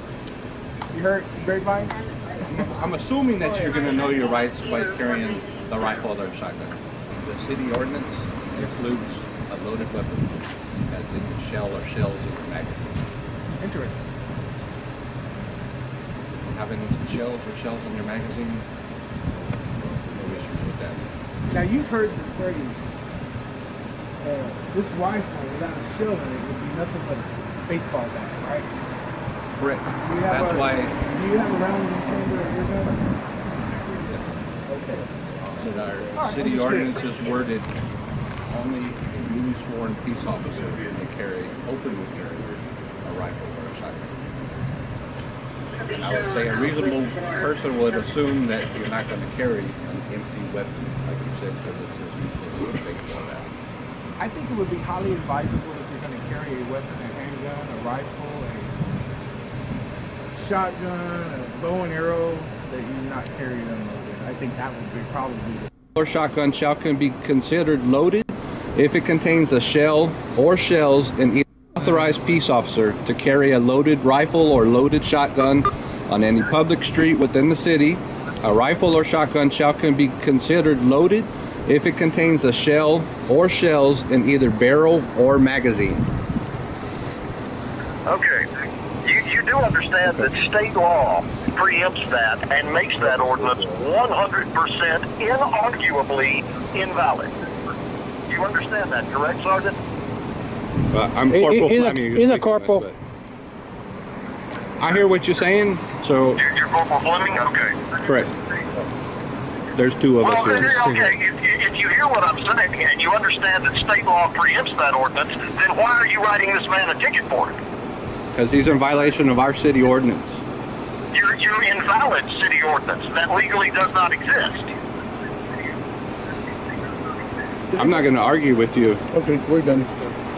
You heard grapevine? I'm assuming that you're going to know your rights by carrying the rifle or the shotgun. The city ordinance includes a loaded weapon as in shell or shells in your magazine. Interesting. Having shells or shells in your magazine, no issues with that. Now you've heard the phrase, this rifle without a shell in it would be nothing but a baseball bat, right? Correct. That's why. Do you have a round in the chamber of your gun? Okay. But our city ordinance is worded only a newly sworn peace officer may carry, openly carry a rifle or a shotgun. And I would say a reasonable person would assume that you're not going to carry an empty weapon, like you said, because it's usually a baseball bat. I think it would be highly advisable if you're going to carry a weapon, a handgun, a rifle, a shotgun, a bow and arrow, that you not carry them loaded. I think that would be probably the Or shotgun shall can be considered loaded if it contains a shell or shells and either authorized peace officer to carry a loaded rifle or loaded shotgun on any public street within the city. A rifle or shotgun shall can be considered loaded if it contains a shell or shells in either barrel or magazine. Okay. You do understand that state law preempts that and makes that ordinance 100% inarguably invalid. You understand that, correct, Sergeant? I'm Corporal Fleming. He's a corporal. With, I hear what you're saying, so... You're Corporal Fleming? Okay. Correct. There's two of us here. Okay, if you hear what I'm saying and you understand that state law preempts that ordinance, then why are you writing this man a ticket for it? Because he's in violation of our city ordinance. You're invalid city ordinance. That legally does not exist. I'm not going to argue with you. Okay, we're done.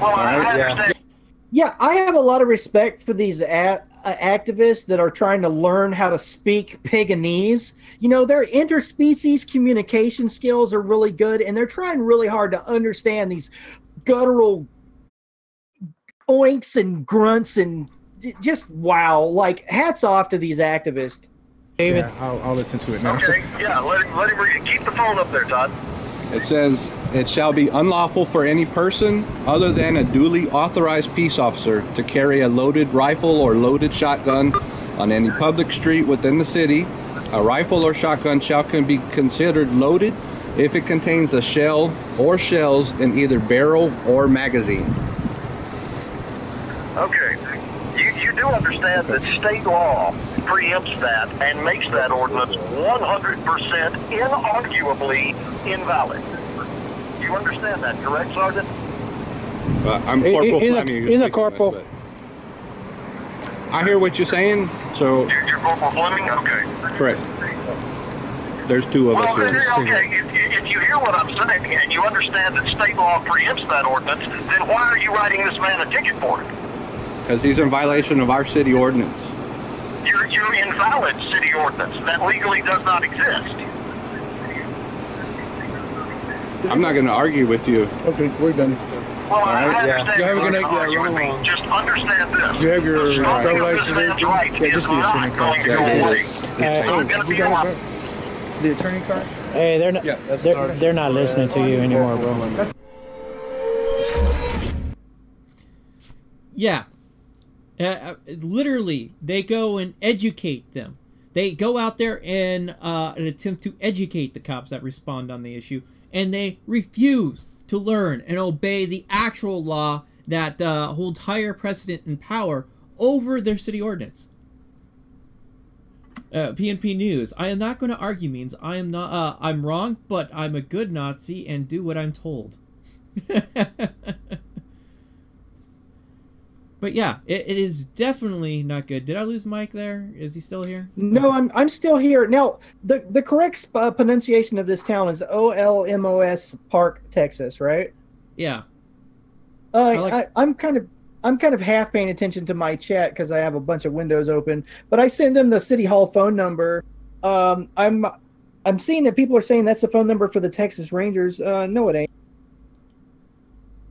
Well, I understand. Yeah, I have a lot of respect for these activists that are trying to learn how to speak Paganese. You know, their interspecies communication skills are really good, and they're trying really hard to understand these guttural oinks and grunts and just wow. Like, hats off to these activists. David, yeah, I'll listen to it now. Okay, yeah, let him read it. Keep the phone up there, Todd. It says, it shall be unlawful for any person other than a duly authorized peace officer to carry a loaded rifle or loaded shotgun on any public street within the city. A rifle or shotgun shall can be considered loaded if it contains a shell or shells in either barrel or magazine. Okay. You do understand that state law preempts that and makes that ordinance 100% inarguably invalid. You understand that, correct, Sergeant? I'm Corporal Fleming. He's a corporal. I hear what you're saying, so... You're Corporal Fleming? Okay. Correct. There's two of us here. Okay, if you hear what I'm saying and you understand that state law preempts that ordinance, then why are you writing this man a ticket for it? Because he's in violation of our city ordinance. You're invalid city ordinance. That legally does not exist. I'm not going to argue with you. Okay, we're done. Well, I Yeah. understand You have a good you're night. argue with me. Just understand this. You have your driver license This man's right yeah, is just the not attorney going card. to go away. It's not going to be allowed. The attorney card? Hey, they're not. They're not listening to you anymore, bro. Yeah. Literally, they go and educate them. They go out there in an attempt to educate the cops that respond on the issue, and they refuse to learn and obey the actual law that holds higher precedent and power over their city ordinance. PNP News. I am not going to argue means I am not. I'm wrong, but I'm a good Nazi and do what I'm told. But yeah, it is definitely not good. Did I lose Mike there? Is he still here? No, I'm still here. Now, the correct pronunciation of this town is Olmos Park, Texas, right? Yeah. I'm kind of half paying attention to my chat because I have a bunch of windows open. But I send them the City Hall phone number. I'm seeing that people are saying that's the phone number for the Texas Rangers. No, it ain't.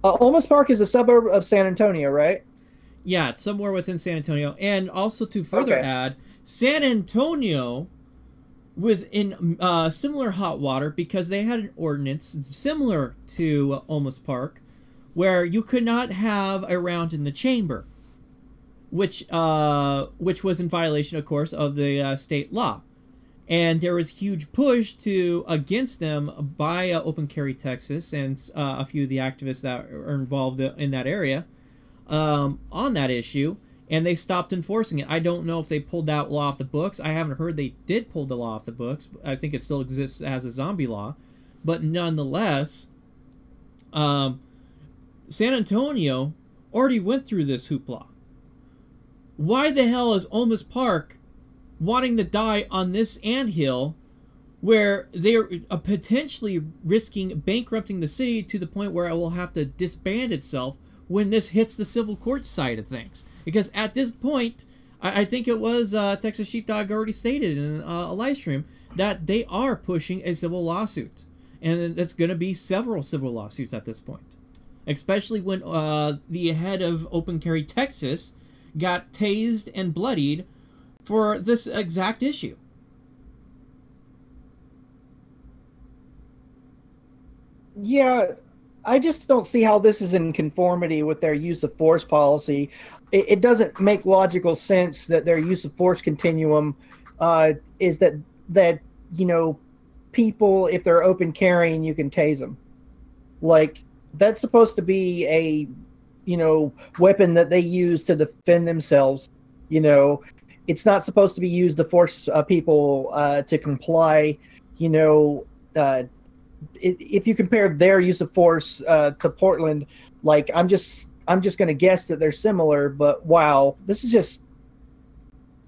Olmos Park is a suburb of San Antonio, right? Yeah, it's somewhere within San Antonio. And also to further add, San Antonio was in similar hot water because they had an ordinance similar to Olmos Park where you could not have a round in the chamber, which was in violation, of course, of the state law. And there was huge push against them by Open Carry Texas and a few of the activists that are involved in that area on that issue, and they stopped enforcing it. I don't know if they pulled that law off the books. I haven't heard they did pull the law off the books. I think it still exists as a zombie law. But nonetheless, San Antonio already went through this hoopla. Why the hell is Olmos Park wanting to die on this anthill where they're potentially risking bankrupting the city to the point where it will have to disband itself when this hits the civil court side of things? Because at this point, I think it was Texas Sheepdog already stated in a live stream that they are pushing a civil lawsuit. And it's going to be several civil lawsuits at this point. Especially when the head of Open Carry Texas got tased and bloodied for this exact issue. Yeah, I just don't see how this is in conformity with their use of force policy. It doesn't make logical sense that their use of force continuum is that you know, people, if they're open carrying, you can tase them. Like, that's supposed to be a, you know, weapon that they use to defend themselves. You know, it's not supposed to be used to force people to comply. You know, if you compare their use of force to Portland, like, I'm just going to guess that they're similar, but wow, this is just,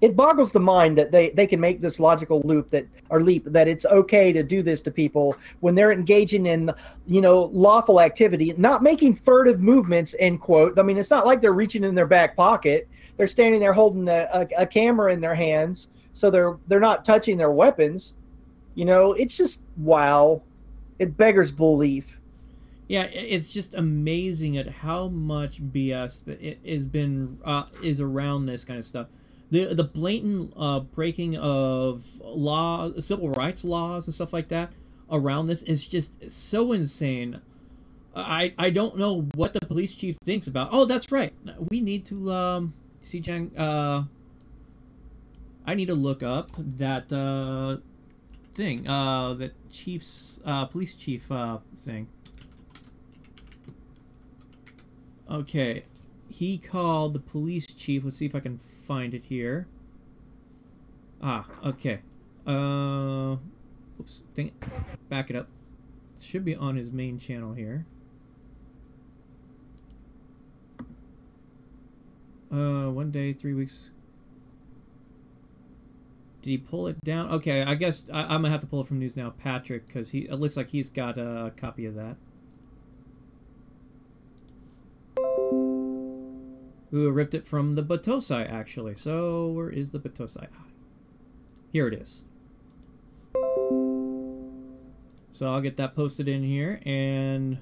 it boggles the mind that they can make this logical leap that it's okay to do this to people when they're engaging in, you know, lawful activity, not making furtive movements, end quote. I mean, it's not like they're reaching in their back pocket. They're standing there holding a camera in their hands, so they're not touching their weapons. You know, it's just, wow. It beggars belief. Yeah, it's just amazing at how much BS that it has been is around this kind of stuff. The blatant breaking of civil rights laws and stuff like that around this is just so insane. I don't know what the police chief thinks about. Oh, that's right. We need to see Jan. I need to look up that thing. The chief's police chief thing. Okay, he called the police chief. Let's see if I can find it here. Ah, okay. Oops, dang it. Back it up. It should be on his main channel here. 1 day, 3 weeks. Did he pull it down? Okay, I guess I'm gonna have to pull it from News Now Patrick, because it looks like he's got a copy of that. Who ripped it from the Batosai, actually. So, where is the Batosai? Here it is. So, I'll get that posted in here, and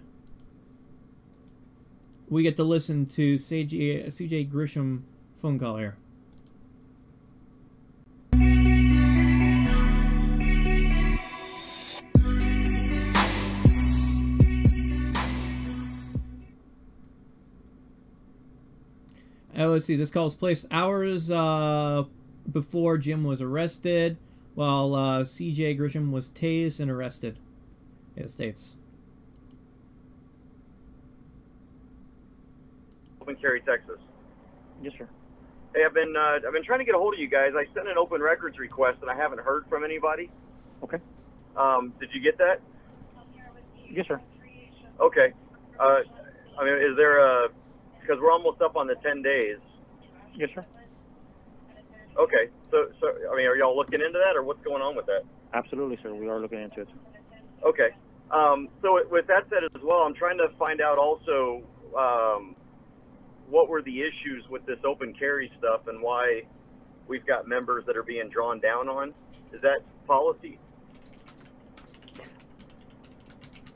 we get to listen to CJ Grisham phone call here. Let's see, this call was placed hours before Jim was arrested, while CJ Grisham was tased and arrested. It states. Open Carry, Texas. Yes, sir. Hey, I've been trying to get a hold of you guys. I sent an open records request and I haven't heard from anybody. Okay. Did you get that? Yes, sir. Okay. I mean, is there a, because we're almost up on the 10 days. Yes, sir. Okay. So I mean, are y'all looking into that, or what's going on with that? Absolutely, sir. We are looking into it. Okay. So with that said as well, I'm trying to find out also what were the issues with this open carry stuff and why we've got members that are being drawn down on. Is that policy?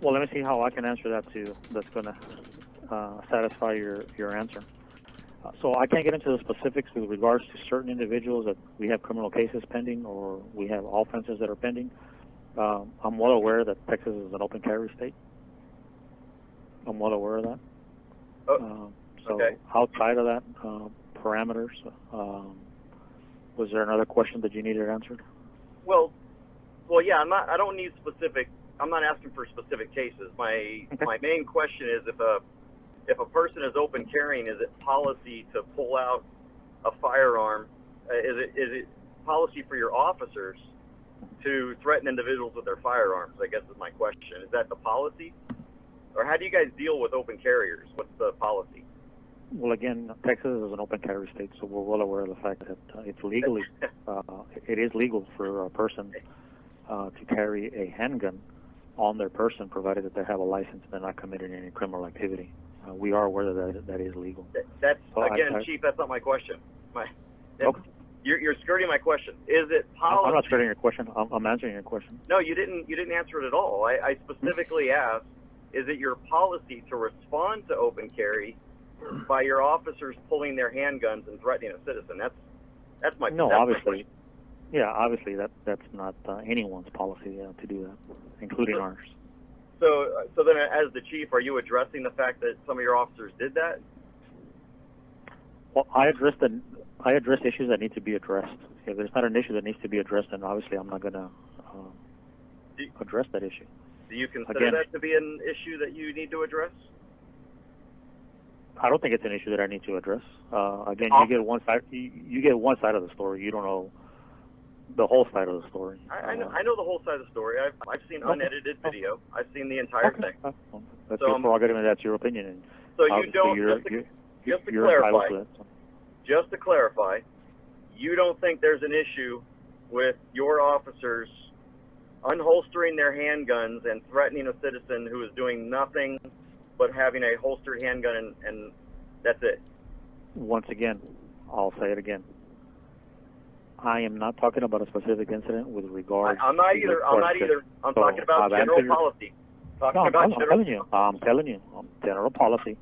Well, let me see how I can answer that too. That's going to satisfy your answer. So I can't get into the specifics with regards to certain individuals that we have criminal cases pending or we have offenses that are pending. I'm well aware that Texas is an open carry state. I'm well aware of that. So okay. Outside of that parameters, was there another question that you needed answered? Well, yeah. I don't need specific. I'm not asking for specific cases. My main question is if a person is open carrying, is it policy to pull out a firearm? Is it policy for your officers to threaten individuals with their firearms? I guess is my question. Is that the policy, or how do you guys deal with open carriers? What's the policy? Well, again, Texas is an open carry state, so we're well aware of the fact that it's legally, it is legal for a person to carry a handgun on their person, provided that they have a license and they're not committing any criminal activity. We are aware that is legal. That's Chief. That's not my question. You're skirting my question. Is it policy? I'm not skirting your question. I'm answering your question. No, you didn't answer it at all. I specifically asked, is it your policy to respond to open carry by your officers pulling their handguns and threatening a citizen? That's my no. That's obviously, my question. Yeah. Obviously, that's not anyone's policy to do that, including ours. So then, as the chief, are you addressing the fact that some of your officers did that? Well, I address issues that need to be addressed. If there's not an issue that needs to be addressed, then obviously I'm not going to address that issue. Do you consider that to be an issue that you need to address? I don't think it's an issue that I need to address. Again, you get one side. You get one side of the story. You don't know the whole side of the story. I know the whole side of the story. I've seen unedited video. I've seen the entire thing. That's your prerogative, and that's your opinion. And so you don't. Just to clarify. Just to clarify, you don't think there's an issue with your officers unholstering their handguns and threatening a citizen who is doing nothing but having a holstered handgun and that's it? Once again, I'll say it again. I am not talking about a specific incident with regard. I'm not either. I'm talking about general policy. I'm telling you, general policy.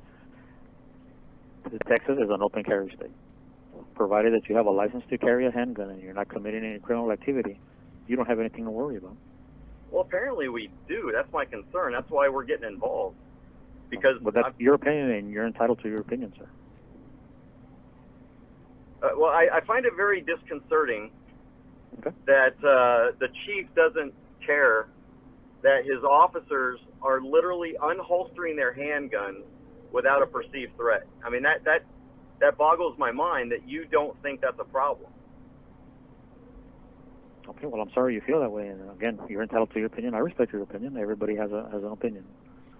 Texas is an open carry state. Provided that you have a license to carry a handgun and you're not committing any criminal activity, you don't have anything to worry about. Well, apparently we do. That's my concern. That's why we're getting involved. But that's your opinion, and you're entitled to your opinion, sir. Well, I find it very disconcerting that the chief doesn't care that his officers are literally unholstering their handguns without a perceived threat. I mean, that boggles my mind that you don't think that's a problem. Okay, well, I'm sorry you feel that way. And again, you're entitled to your opinion. I respect your opinion. Everybody has an opinion.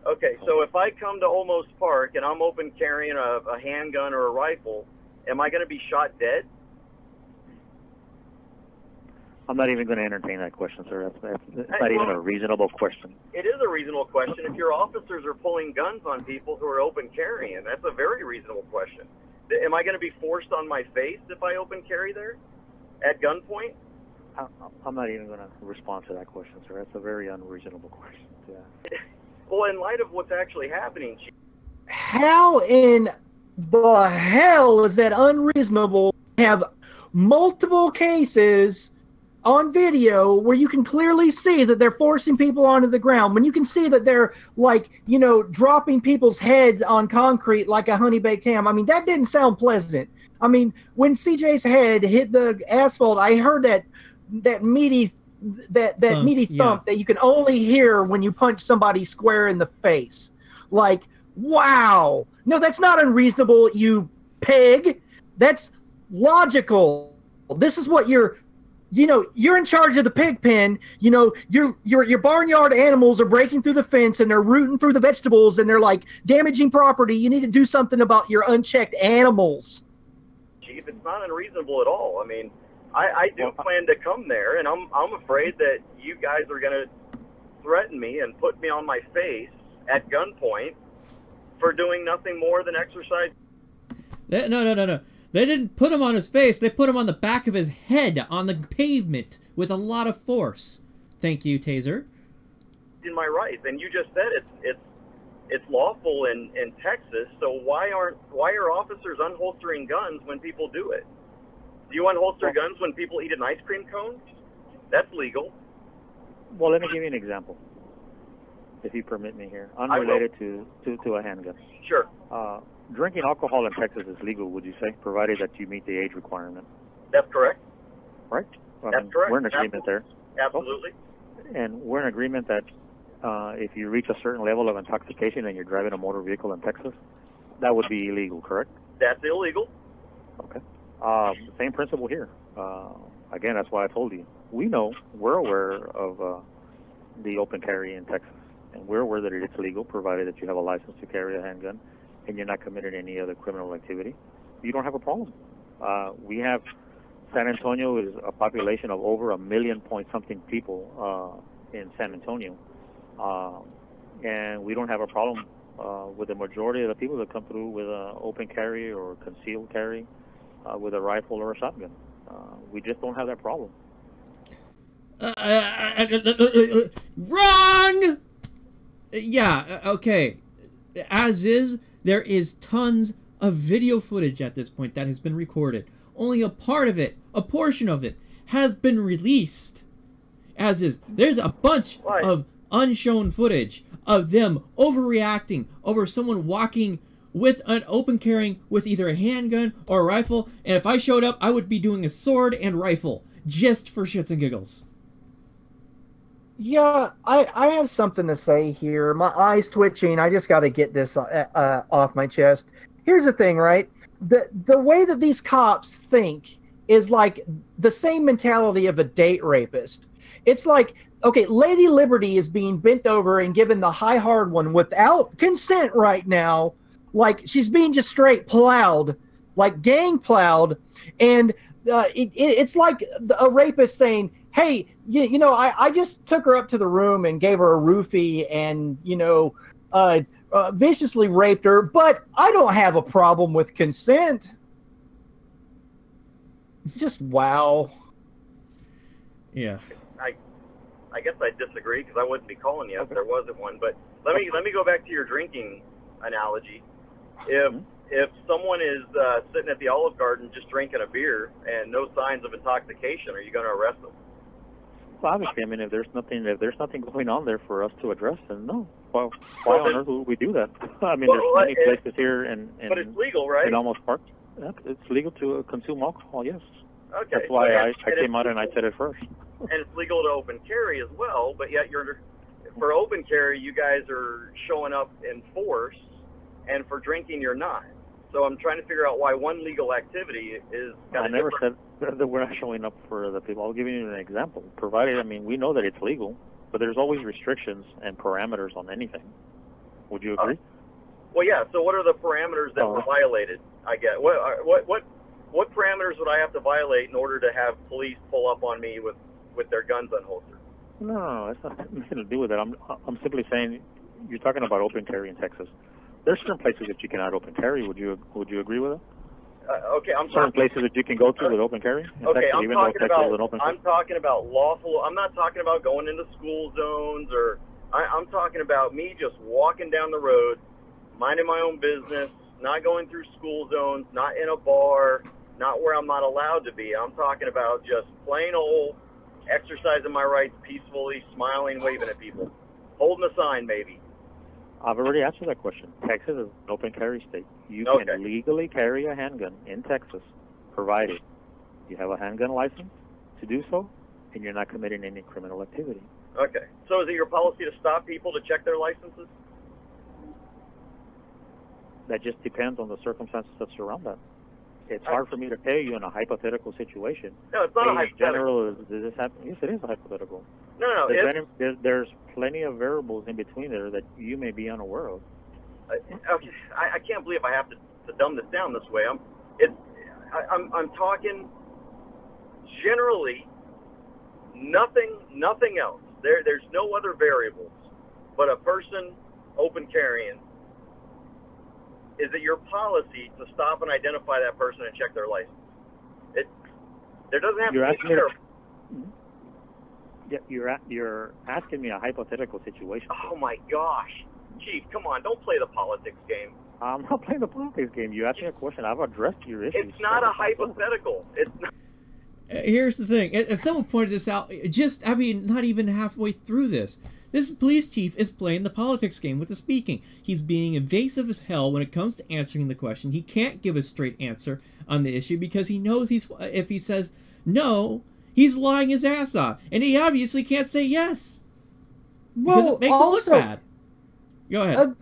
Okay, so if I come to Olmos Park and I'm open carrying a handgun or a rifle, am I going to be shot dead? I'm not even going to entertain that question, sir. That's not even a reasonable question. It is a reasonable question. If your officers are pulling guns on people who are open carrying, that's a very reasonable question. Am I going to be forced on my face if I open carry there at gunpoint? I'm not even going to respond to that question, sir. That's a very unreasonable question. Yeah. Well, in light of what's actually happening, how in the hell is that unreasonable to have multiple cases on video where you can clearly see that they're forcing people onto the ground, when you can see that they're, like, dropping people's heads on concrete like a honey baked ham? I mean, that didn't sound pleasant. I mean, when CJ's head hit the asphalt, I heard that meaty Thump, meaty thump that you can only hear when you punch somebody square in the face. Like, wow. No, that's not unreasonable, you pig. That's logical. This is what you're in charge of the pig pen. You know, your barnyard animals are breaking through the fence and they're rooting through the vegetables and they're like damaging property. You need to do something about your unchecked animals. Chief, it's not unreasonable at all. I mean, I do plan to come there, and I'm afraid that you guys are going to threaten me and put me on my face at gunpoint for doing nothing more than exercise. No. They didn't put him on his face. They put him on the back of his head on the pavement with a lot of force. Thank you, Taser. In my rights, and you just said it's lawful in Texas. So why are officers unholstering guns when people do it? Do you unholster guns when people eat an ice cream cone? That's legal. Well, let me give you an example, if you permit me here, unrelated to a handgun. Sure. Drinking alcohol in Texas is legal, would you say, provided that you meet the age requirement? That's correct. Right? That's correct. We're in agreement there. Absolutely. And we're in agreement that if you reach a certain level of intoxication and you're driving a motor vehicle in Texas, that would be illegal, correct? That's illegal. Okay. Same principle here. Again, that's why I told you. We're aware of the open carry in Texas, and we're aware that it's legal, provided that you have a license to carry a handgun and you're not committing any other criminal activity. You don't have a problem. We have San Antonio is a population of over 1 million point something people in San Antonio, and we don't have a problem with the majority of the people that come through with an open carry or concealed carry with a rifle or a shotgun. We just don't have that problem. Wrong! Yeah, okay. As is, there is tons of video footage at this point that has been recorded. Only a part of it, a portion of it, has been released. As is, there's a bunch of unshown footage of them overreacting over someone walking with an open carrying with either a handgun or a rifle, and if I showed up, I would be doing a sword and rifle, just for shits and giggles. Yeah, I have something to say here. My eye's twitching. I just got to get this off my chest. Here's the thing, right? The way that these cops think is like the same mentality of a date rapist. It's like, okay, Lady Liberty is being bent over and given the high hard one without consent right now. Like, she's being just straight plowed, like gang plowed. And it's like a rapist saying, hey, you know, I just took her up to the room and gave her a roofie and, you know, viciously raped her, but I don't have a problem with consent. Just wow. Yeah. I guess I disagree because I wouldn't be calling you if there wasn't one. But let me go back to your drinking analogy. If someone is sitting at the Olive Garden just drinking a beer and no signs of intoxication, are you going to arrest them? Well, obviously, I mean, if there's nothing going on there for us to address, then no. Why on earth would we do that? I mean, there's many places here, but it's legal, right? In almost parks, it's legal to consume alcohol. Yes. Okay. That's why I came out and I said it first. And it's legal to open carry as well, but yet for open carry, you guys are showing up in force, and for drinking, you're not. So I'm trying to figure out why one legal activity is kind of never said that we're not showing up for the people. I'll give you an example. Provided, I mean, we know that it's legal, but there's always restrictions and parameters on anything. Would you agree? Well, yeah. So what are the parameters that were violated? I get what parameters would I have to violate in order to have police pull up on me with their guns unholstered? No, that's not nothing to do with it. I'm simply saying you're talking about open carry in Texas. There's certain places that you cannot open carry. Would you agree with it? Okay, I'm certain places that you can go to with open carry. Okay, I'm talking about lawful. I'm not talking about going into school zones or. I'm talking about me just walking down the road, minding my own business, not going through school zones, not in a bar, not where I'm not allowed to be. I'm talking about just plain old exercising my rights peacefully, smiling, waving at people, holding a sign maybe. I've already answered that question. Texas is an open carry state. You can legally carry a handgun in Texas, provided you have a handgun license to do so, and you're not committing any criminal activity. Okay. So is it your policy to stop people to check their licenses? That just depends on the circumstances that surround that. It's hard for me to tell you in a hypothetical situation. No, it's not a hypothetical. General, does this happen? Yes, it is a hypothetical. No. There's plenty of variables in between there that you may be unaware of. I can't believe I have to dumb this down this way. I'm talking generally nothing else. There's no other variables but a person open carrying. Is it your policy to stop and identify that person and check their license? There doesn't have to be. You're asking me a hypothetical situation. Oh my gosh, Chief, come on, don't play the politics game. I'm not playing the politics game. You asked me a question. I've addressed your issues. It's not a hypothetical. It's not. Here's the thing, and someone pointed this out. Not even halfway through this. This police chief is playing the politics game with the speaking. He's being evasive as hell when it comes to answering the question. He can't give a straight answer on the issue because he knows if he says no, he's lying his ass off. And he obviously can't say yes. Because it makes him look bad. Go ahead.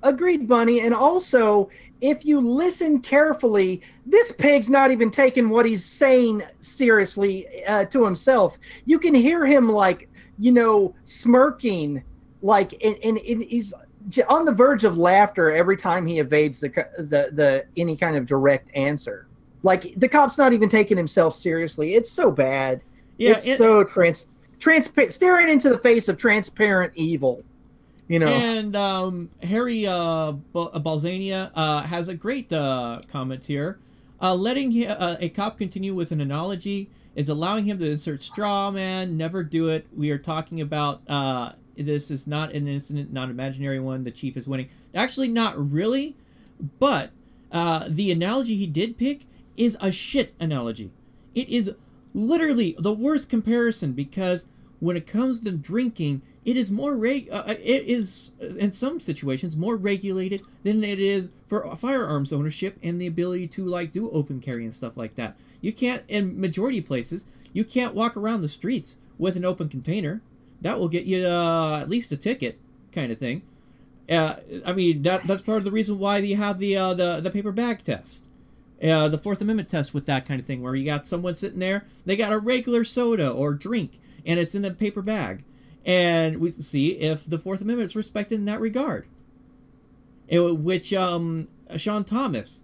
Agreed, Bunny. And also, if you listen carefully, this pig's not even taking what he's saying seriously to himself. You can hear him, like, smirking, like, and he's on the verge of laughter every time he evades the any kind of direct answer. Like, the cop's not even taking himself seriously. It's so bad. Yeah, it's so transparent, staring into the face of transparent evil. And Harry Balzania has a great comment here. Letting a cop continue with an analogy is allowing him to insert straw man. Never do it. We are talking about this is not an incident, not an imaginary one. The chief is winning. Actually, not really. But the analogy he did pick is a shit analogy. It is literally the worst comparison because when it comes to drinking, it is it is in some situations more regulated than it is for firearms ownership and the ability to do open carry and stuff like that. You can't, in majority places, you can't walk around the streets with an open container. That will get you at least a ticket, kind of thing. That's part of the reason why you have the paper bag test, the Fourth Amendment test with that kind of thing, where you got someone sitting there, they got a regular soda or drink, and it's in a paper bag. And we see if the Fourth Amendment is respected in that regard. Which Sean Thomas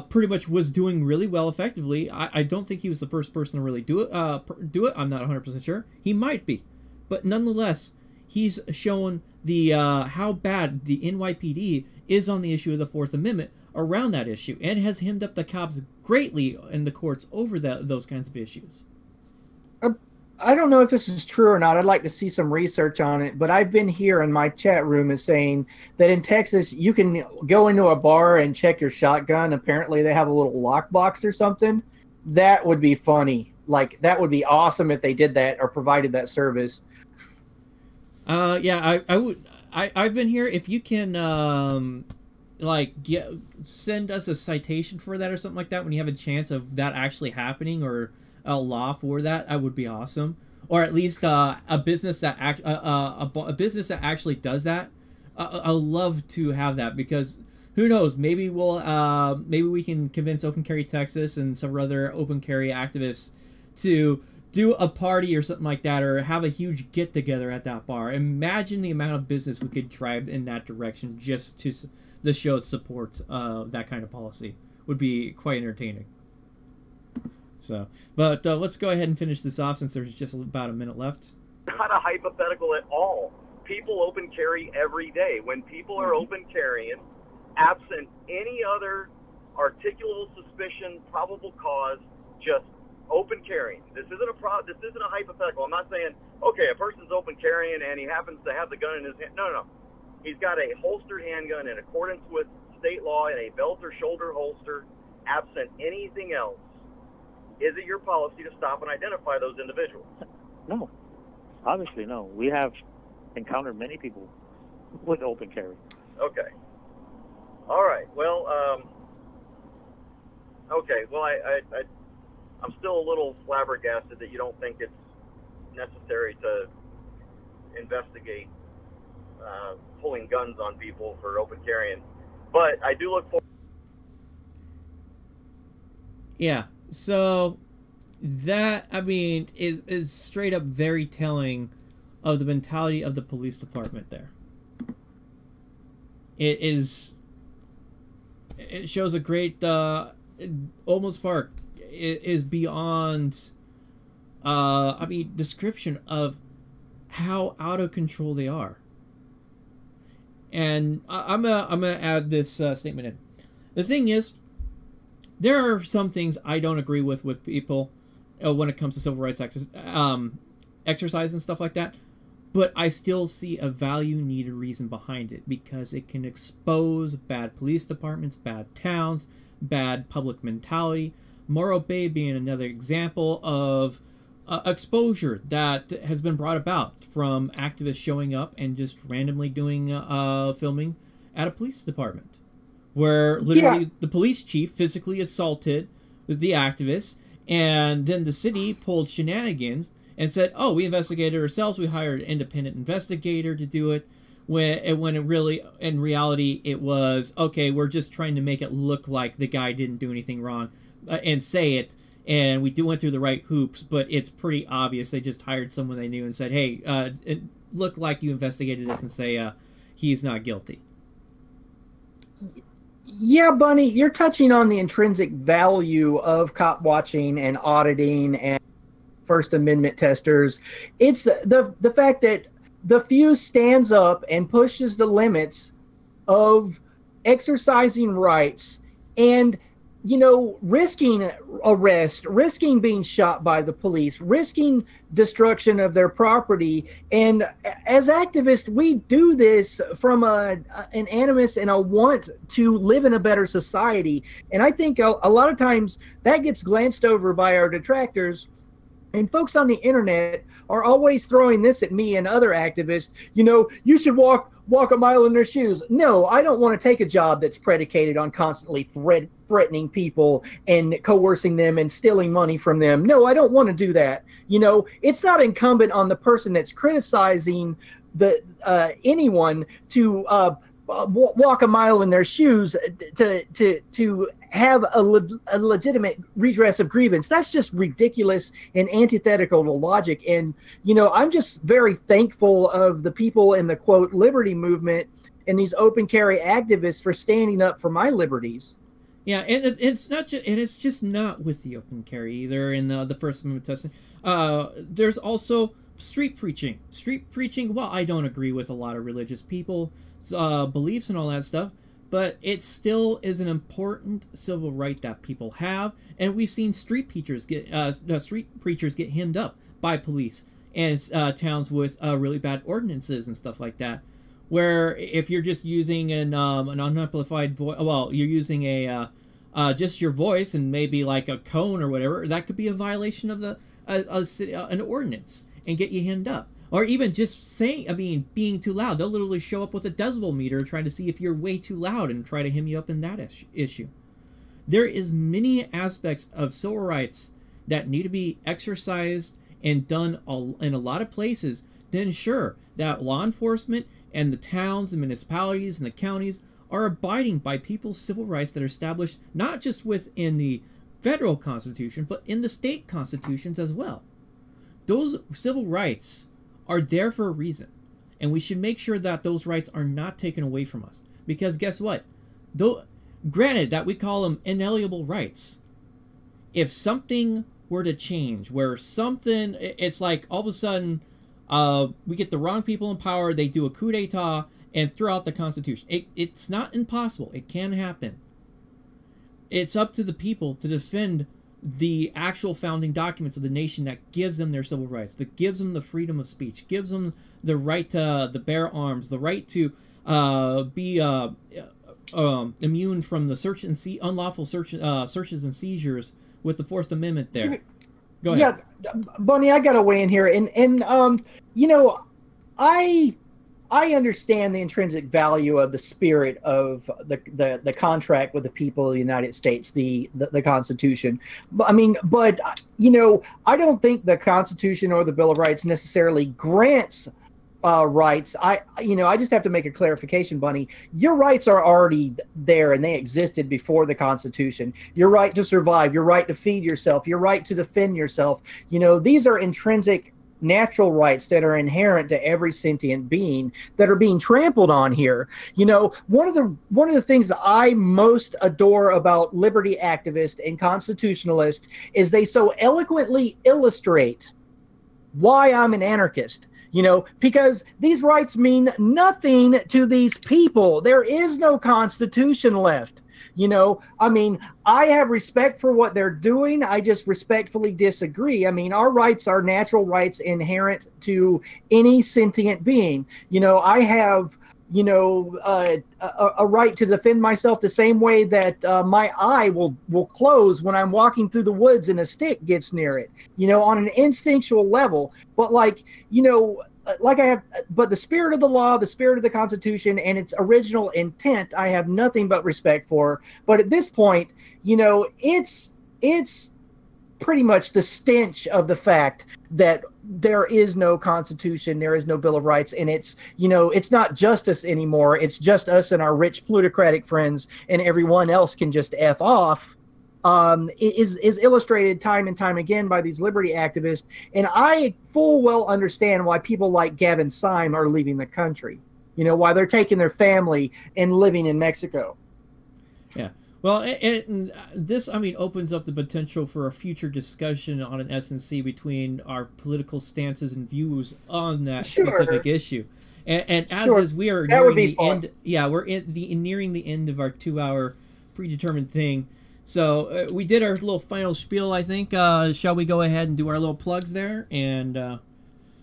pretty much was doing really well effectively. I don't think he was the first person to really do it. I'm not 100% sure. He might be. But nonetheless, he's shown the how bad the NYPD is on the issue of the Fourth Amendment around that issue, and has hemmed up the cops greatly in the courts over those kinds of issues. I don't know if this is true or not. I'd like to see some research on it, but I've been here in my chat room is saying that in Texas, you can go into a bar and check your shotgun. Apparently they have a little lockbox or something. That would be funny. Like, that would be awesome if they did that or provided that service. Yeah, I've been here. If you can, send us a citation for that or something like that when you have a chance of that actually happening, or a law for that would be awesome, or at least a business that actually does that. I love to have that, because who knows, maybe we can convince Open Carry Texas and some other open carry activists to do a party or something like that, or have a huge get together at that bar. Imagine the amount of business we could drive in that direction just to show support that kind of policy. Would be quite entertaining. So, but let's go ahead and finish this off since there's just about a minute left. Not a hypothetical at all. People open carry every day. When people are open carrying, absent any other articulable suspicion, probable cause, just open carrying. This isn't a hypothetical. I'm not saying, okay, a person's open carrying and he happens to have the gun in his hand. No. He's got a holstered handgun in accordance with state law in a belt or shoulder holster, absent anything else. Is it your policy to stop and identify those individuals? No. Obviously, no. We have encountered many people with open carry. Okay. All right. Well, okay. Well, I'm still a little flabbergasted that you don't think it's necessary to investigate pulling guns on people for open carrying. But I do look forward. Yeah. So that, I mean, is straight up very telling of the mentality of the police department there. It shows a great Olmos Park is beyond I mean, description of how out of control they are. And I'm gonna add this statement in. The thing is, there are some things I don't agree with people when it comes to civil rights exercise and stuff like that. But I still see a value, need, or reason behind it, because it can expose bad police departments, bad towns, bad public mentality. Morro Bay being another example of exposure that has been brought about from activists showing up and just randomly doing filming at a police department, where literally the police chief physically assaulted the activists, and then the city pulled shenanigans and said, "Oh, we investigated ourselves. We hired an independent investigator to do it." When it really, in reality, it was, okay, we're just trying to make it look like the guy didn't do anything wrong and say it. And we went through the right hoops, but it's pretty obvious. They just hired someone they knew and said, "Hey, it looked like you investigated this," and say, he's not guilty. Yeah, Bunny, you're touching on the intrinsic value of cop watching and auditing and First Amendment testers. It's the fact that the few stands up and pushes the limits of exercising rights and, you know, risking arrest, risking being shot by the police, risking destruction of their property. And as activists, we do this from an animus and a want to live in a better society. And I think a lot of times that gets glanced over by our detractors. And folks on the internet are always throwing this at me and other activists. You know, you should walk a mile in their shoes. No, I don't want to take a job that's predicated on constantly threatening people and coercing them and stealing money from them. No, I don't want to do that. You know, it's not incumbent on the person that's criticizing anyone to walk a mile in their shoes to have a legitimate redress of grievance. That's just ridiculous and antithetical to logic. And, you know, I'm just very thankful of the people in the, quote, liberty movement and these open carry activists for standing up for my liberties. Yeah, and it's not just, and it's just not with the open carry either in the First Amendment testing. There's also street preaching. Street preaching, well, I don't agree with a lot of religious people, beliefs and all that stuff, but it still is an important civil right that people have, and we've seen street preachers get hemmed up by police and towns with really bad ordinances and stuff like that. Where if you're just using an unamplified voice, well, you're using a just your voice and maybe like a cone or whatever, that could be a violation of an ordinance and get you hemmed up. Or even just saying, I mean, being too loud. They'll literally show up with a decibel meter trying to see if you're way too loud and try to hem you up in that issue. There is many aspects of civil rights that need to be exercised and done in a lot of places to ensure that law enforcement and the towns and municipalities and the counties are abiding by people's civil rights that are established not just within the federal constitution, but in the state constitutions as well. Those civil rights are there for a reason, and we should make sure that those rights are not taken away from us. Because guess what? Though, granted that we call them inalienable rights, if something were to change, where something, it's like all of a sudden we get the wrong people in power, they do a coup d'etat and throw out the Constitution. It's not impossible. It can happen. It's up to the people to defend the actual founding documents of the nation that gives them their civil rights, that gives them the freedom of speech, gives them the right to bear arms, the right to be immune from the unlawful searches and seizures with the Fourth Amendment there. Go ahead. Yeah, Bunny, I got to weigh in here. And you know, I I understand the intrinsic value of the spirit of the contract with the people of the United States, the Constitution. But you know, I don't think the Constitution or the Bill of Rights necessarily grants rights. You know, I just have to make a clarification, Bunny. Your rights are already there, and they existed before the Constitution. Your right to survive, your right to feed yourself, your right to defend yourself. You know, these are intrinsic natural rights that are inherent to every sentient being that are being trampled on here. You know, one of the things that I most adore about liberty activists and constitutionalists is they so eloquently illustrate why I'm an anarchist. You know, because these rights mean nothing to these people. There is no Constitution left. You know, I mean, I have respect for what they're doing. I just respectfully disagree. I mean, our rights are natural rights inherent to any sentient being. You know, I have, you know, a right to defend myself the same way that my eye will close when I'm walking through the woods and a stick gets near it, you know, on an instinctual level. But like, you know, but the spirit of the law, the spirit of the Constitution, and its original intent, I have nothing but respect for. But at this point, you know, it's pretty much the stench of the fact that there is no Constitution, there is no Bill of Rights, and it's, you know, it's not justice anymore. It's just us and our rich plutocratic friends, and everyone else can just F off. Is illustrated time and time again by these liberty activists, and I full well understand why people like Gavin Syme are leaving the country. You know, why they're taking their family and living in Mexico. Yeah. Well, this, I mean, opens up the potential for a future discussion on an SNC between our political stances and views on that specific issue. And as is, we are nearing the end. Yeah, we're nearing the end of our 2-hour predetermined thing. So we did our little final spiel, I think. Shall we go ahead and do our little plugs there? And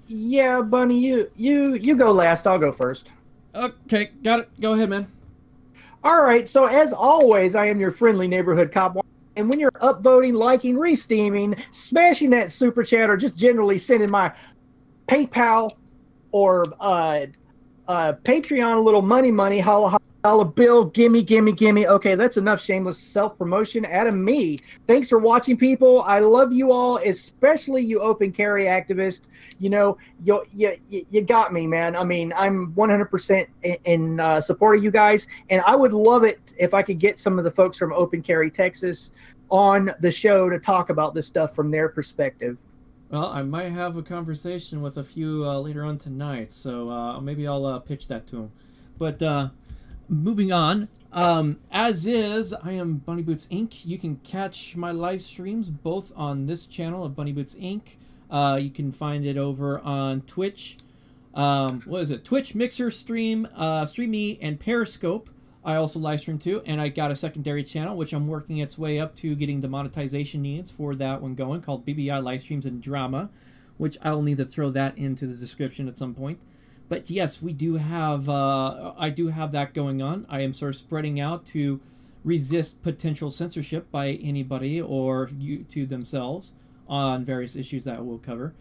yeah, Bunny, you go last. I'll go first. Okay, got it. Go ahead, man. All right. So as always, I am your friendly neighborhood cop. And when you're upvoting, liking, re-steaming, smashing that super chat, or just generally sending my PayPal or Patreon a little money, holla holla bill, gimme. Okay, that's enough shameless self-promotion out of me. Thanks for watching, people. I love you all, especially you open carry activists. You know, you got me, man. I mean, I'm 100% in support of you guys, and I would love it if I could get some of the folks from Open Carry Texas on the show to talk about this stuff from their perspective. Well, I might have a conversation with a few later on tonight, so maybe I'll pitch that to them. But moving on, as is, I am Bunny Boots Inc. You can catch my live streams both on this channel of Bunny Boots Inc. You can find it over on Twitch. What is it? Twitch, Mixer, Stream, StreamMe, and Periscope. I also live stream too, and I got a secondary channel which I'm working its way up to getting the monetization needs for that one going, called BBI Live Streams and Drama, which I'll need to throw that into the description at some point. But yes, we do have, I do have that going on. I am sort of spreading out to resist potential censorship by anybody or YouTube themselves on various issues that we'll cover.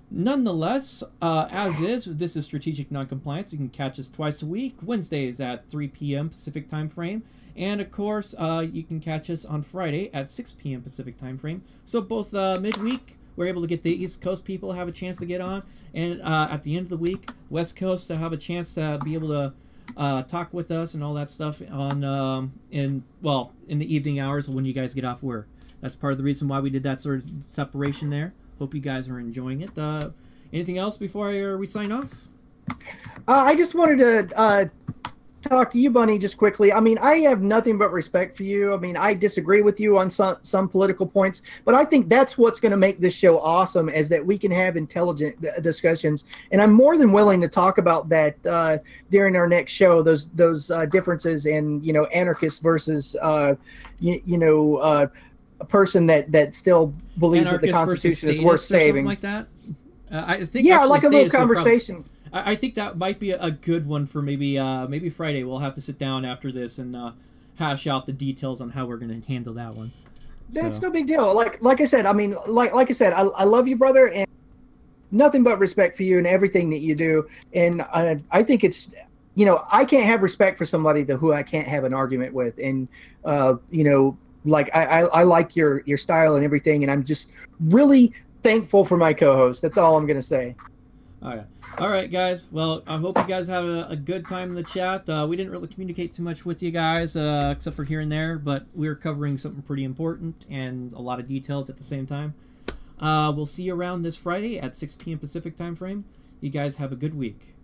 Nonetheless, as is, this is Strategic Noncompliance. You can catch us twice a week, Wednesdays at 3 p.m. Pacific time frame. And of course, you can catch us on Friday at 6 p.m. Pacific time frame. So both midweek, we're able to get the East Coast people to have a chance to get on. And at the end of the week, West Coast to have a chance to be able to talk with us and all that stuff on in the evening hours when you guys get off work. That's part of the reason why we did that sort of separation there. Hope you guys are enjoying it. Anything else before we sign off? I just wanted to talk to you, Bunny, just quickly. I mean, I have nothing but respect for you. I mean, I disagree with you on some political points, but I think that's what's going to make this show awesome, is that we can have intelligent discussions. And I'm more than willing to talk about that during our next show. Those differences in, you know, anarchists versus a person that still believes that the Constitution is worth saving, like that. I think like a little conversation. I think that might be a good one for maybe Friday. We'll have to sit down after this and hash out the details on how we're going to handle that one. That's no big deal. Like I said, I mean, like I said, I love you, brother, and nothing but respect for you and everything that you do. And I think it's, you know, I can't have respect for somebody who I can't have an argument with. And, you know, like I like your style and everything. And I'm just really thankful for my co-host. That's all I'm going to say. All right, guys. Well, I hope you guys have a good time in the chat. We didn't really communicate too much with you guys, except for here and there, but we were covering something pretty important and a lot of details at the same time. We'll see you around this Friday at 6 p.m. Pacific time frame. You guys have a good week.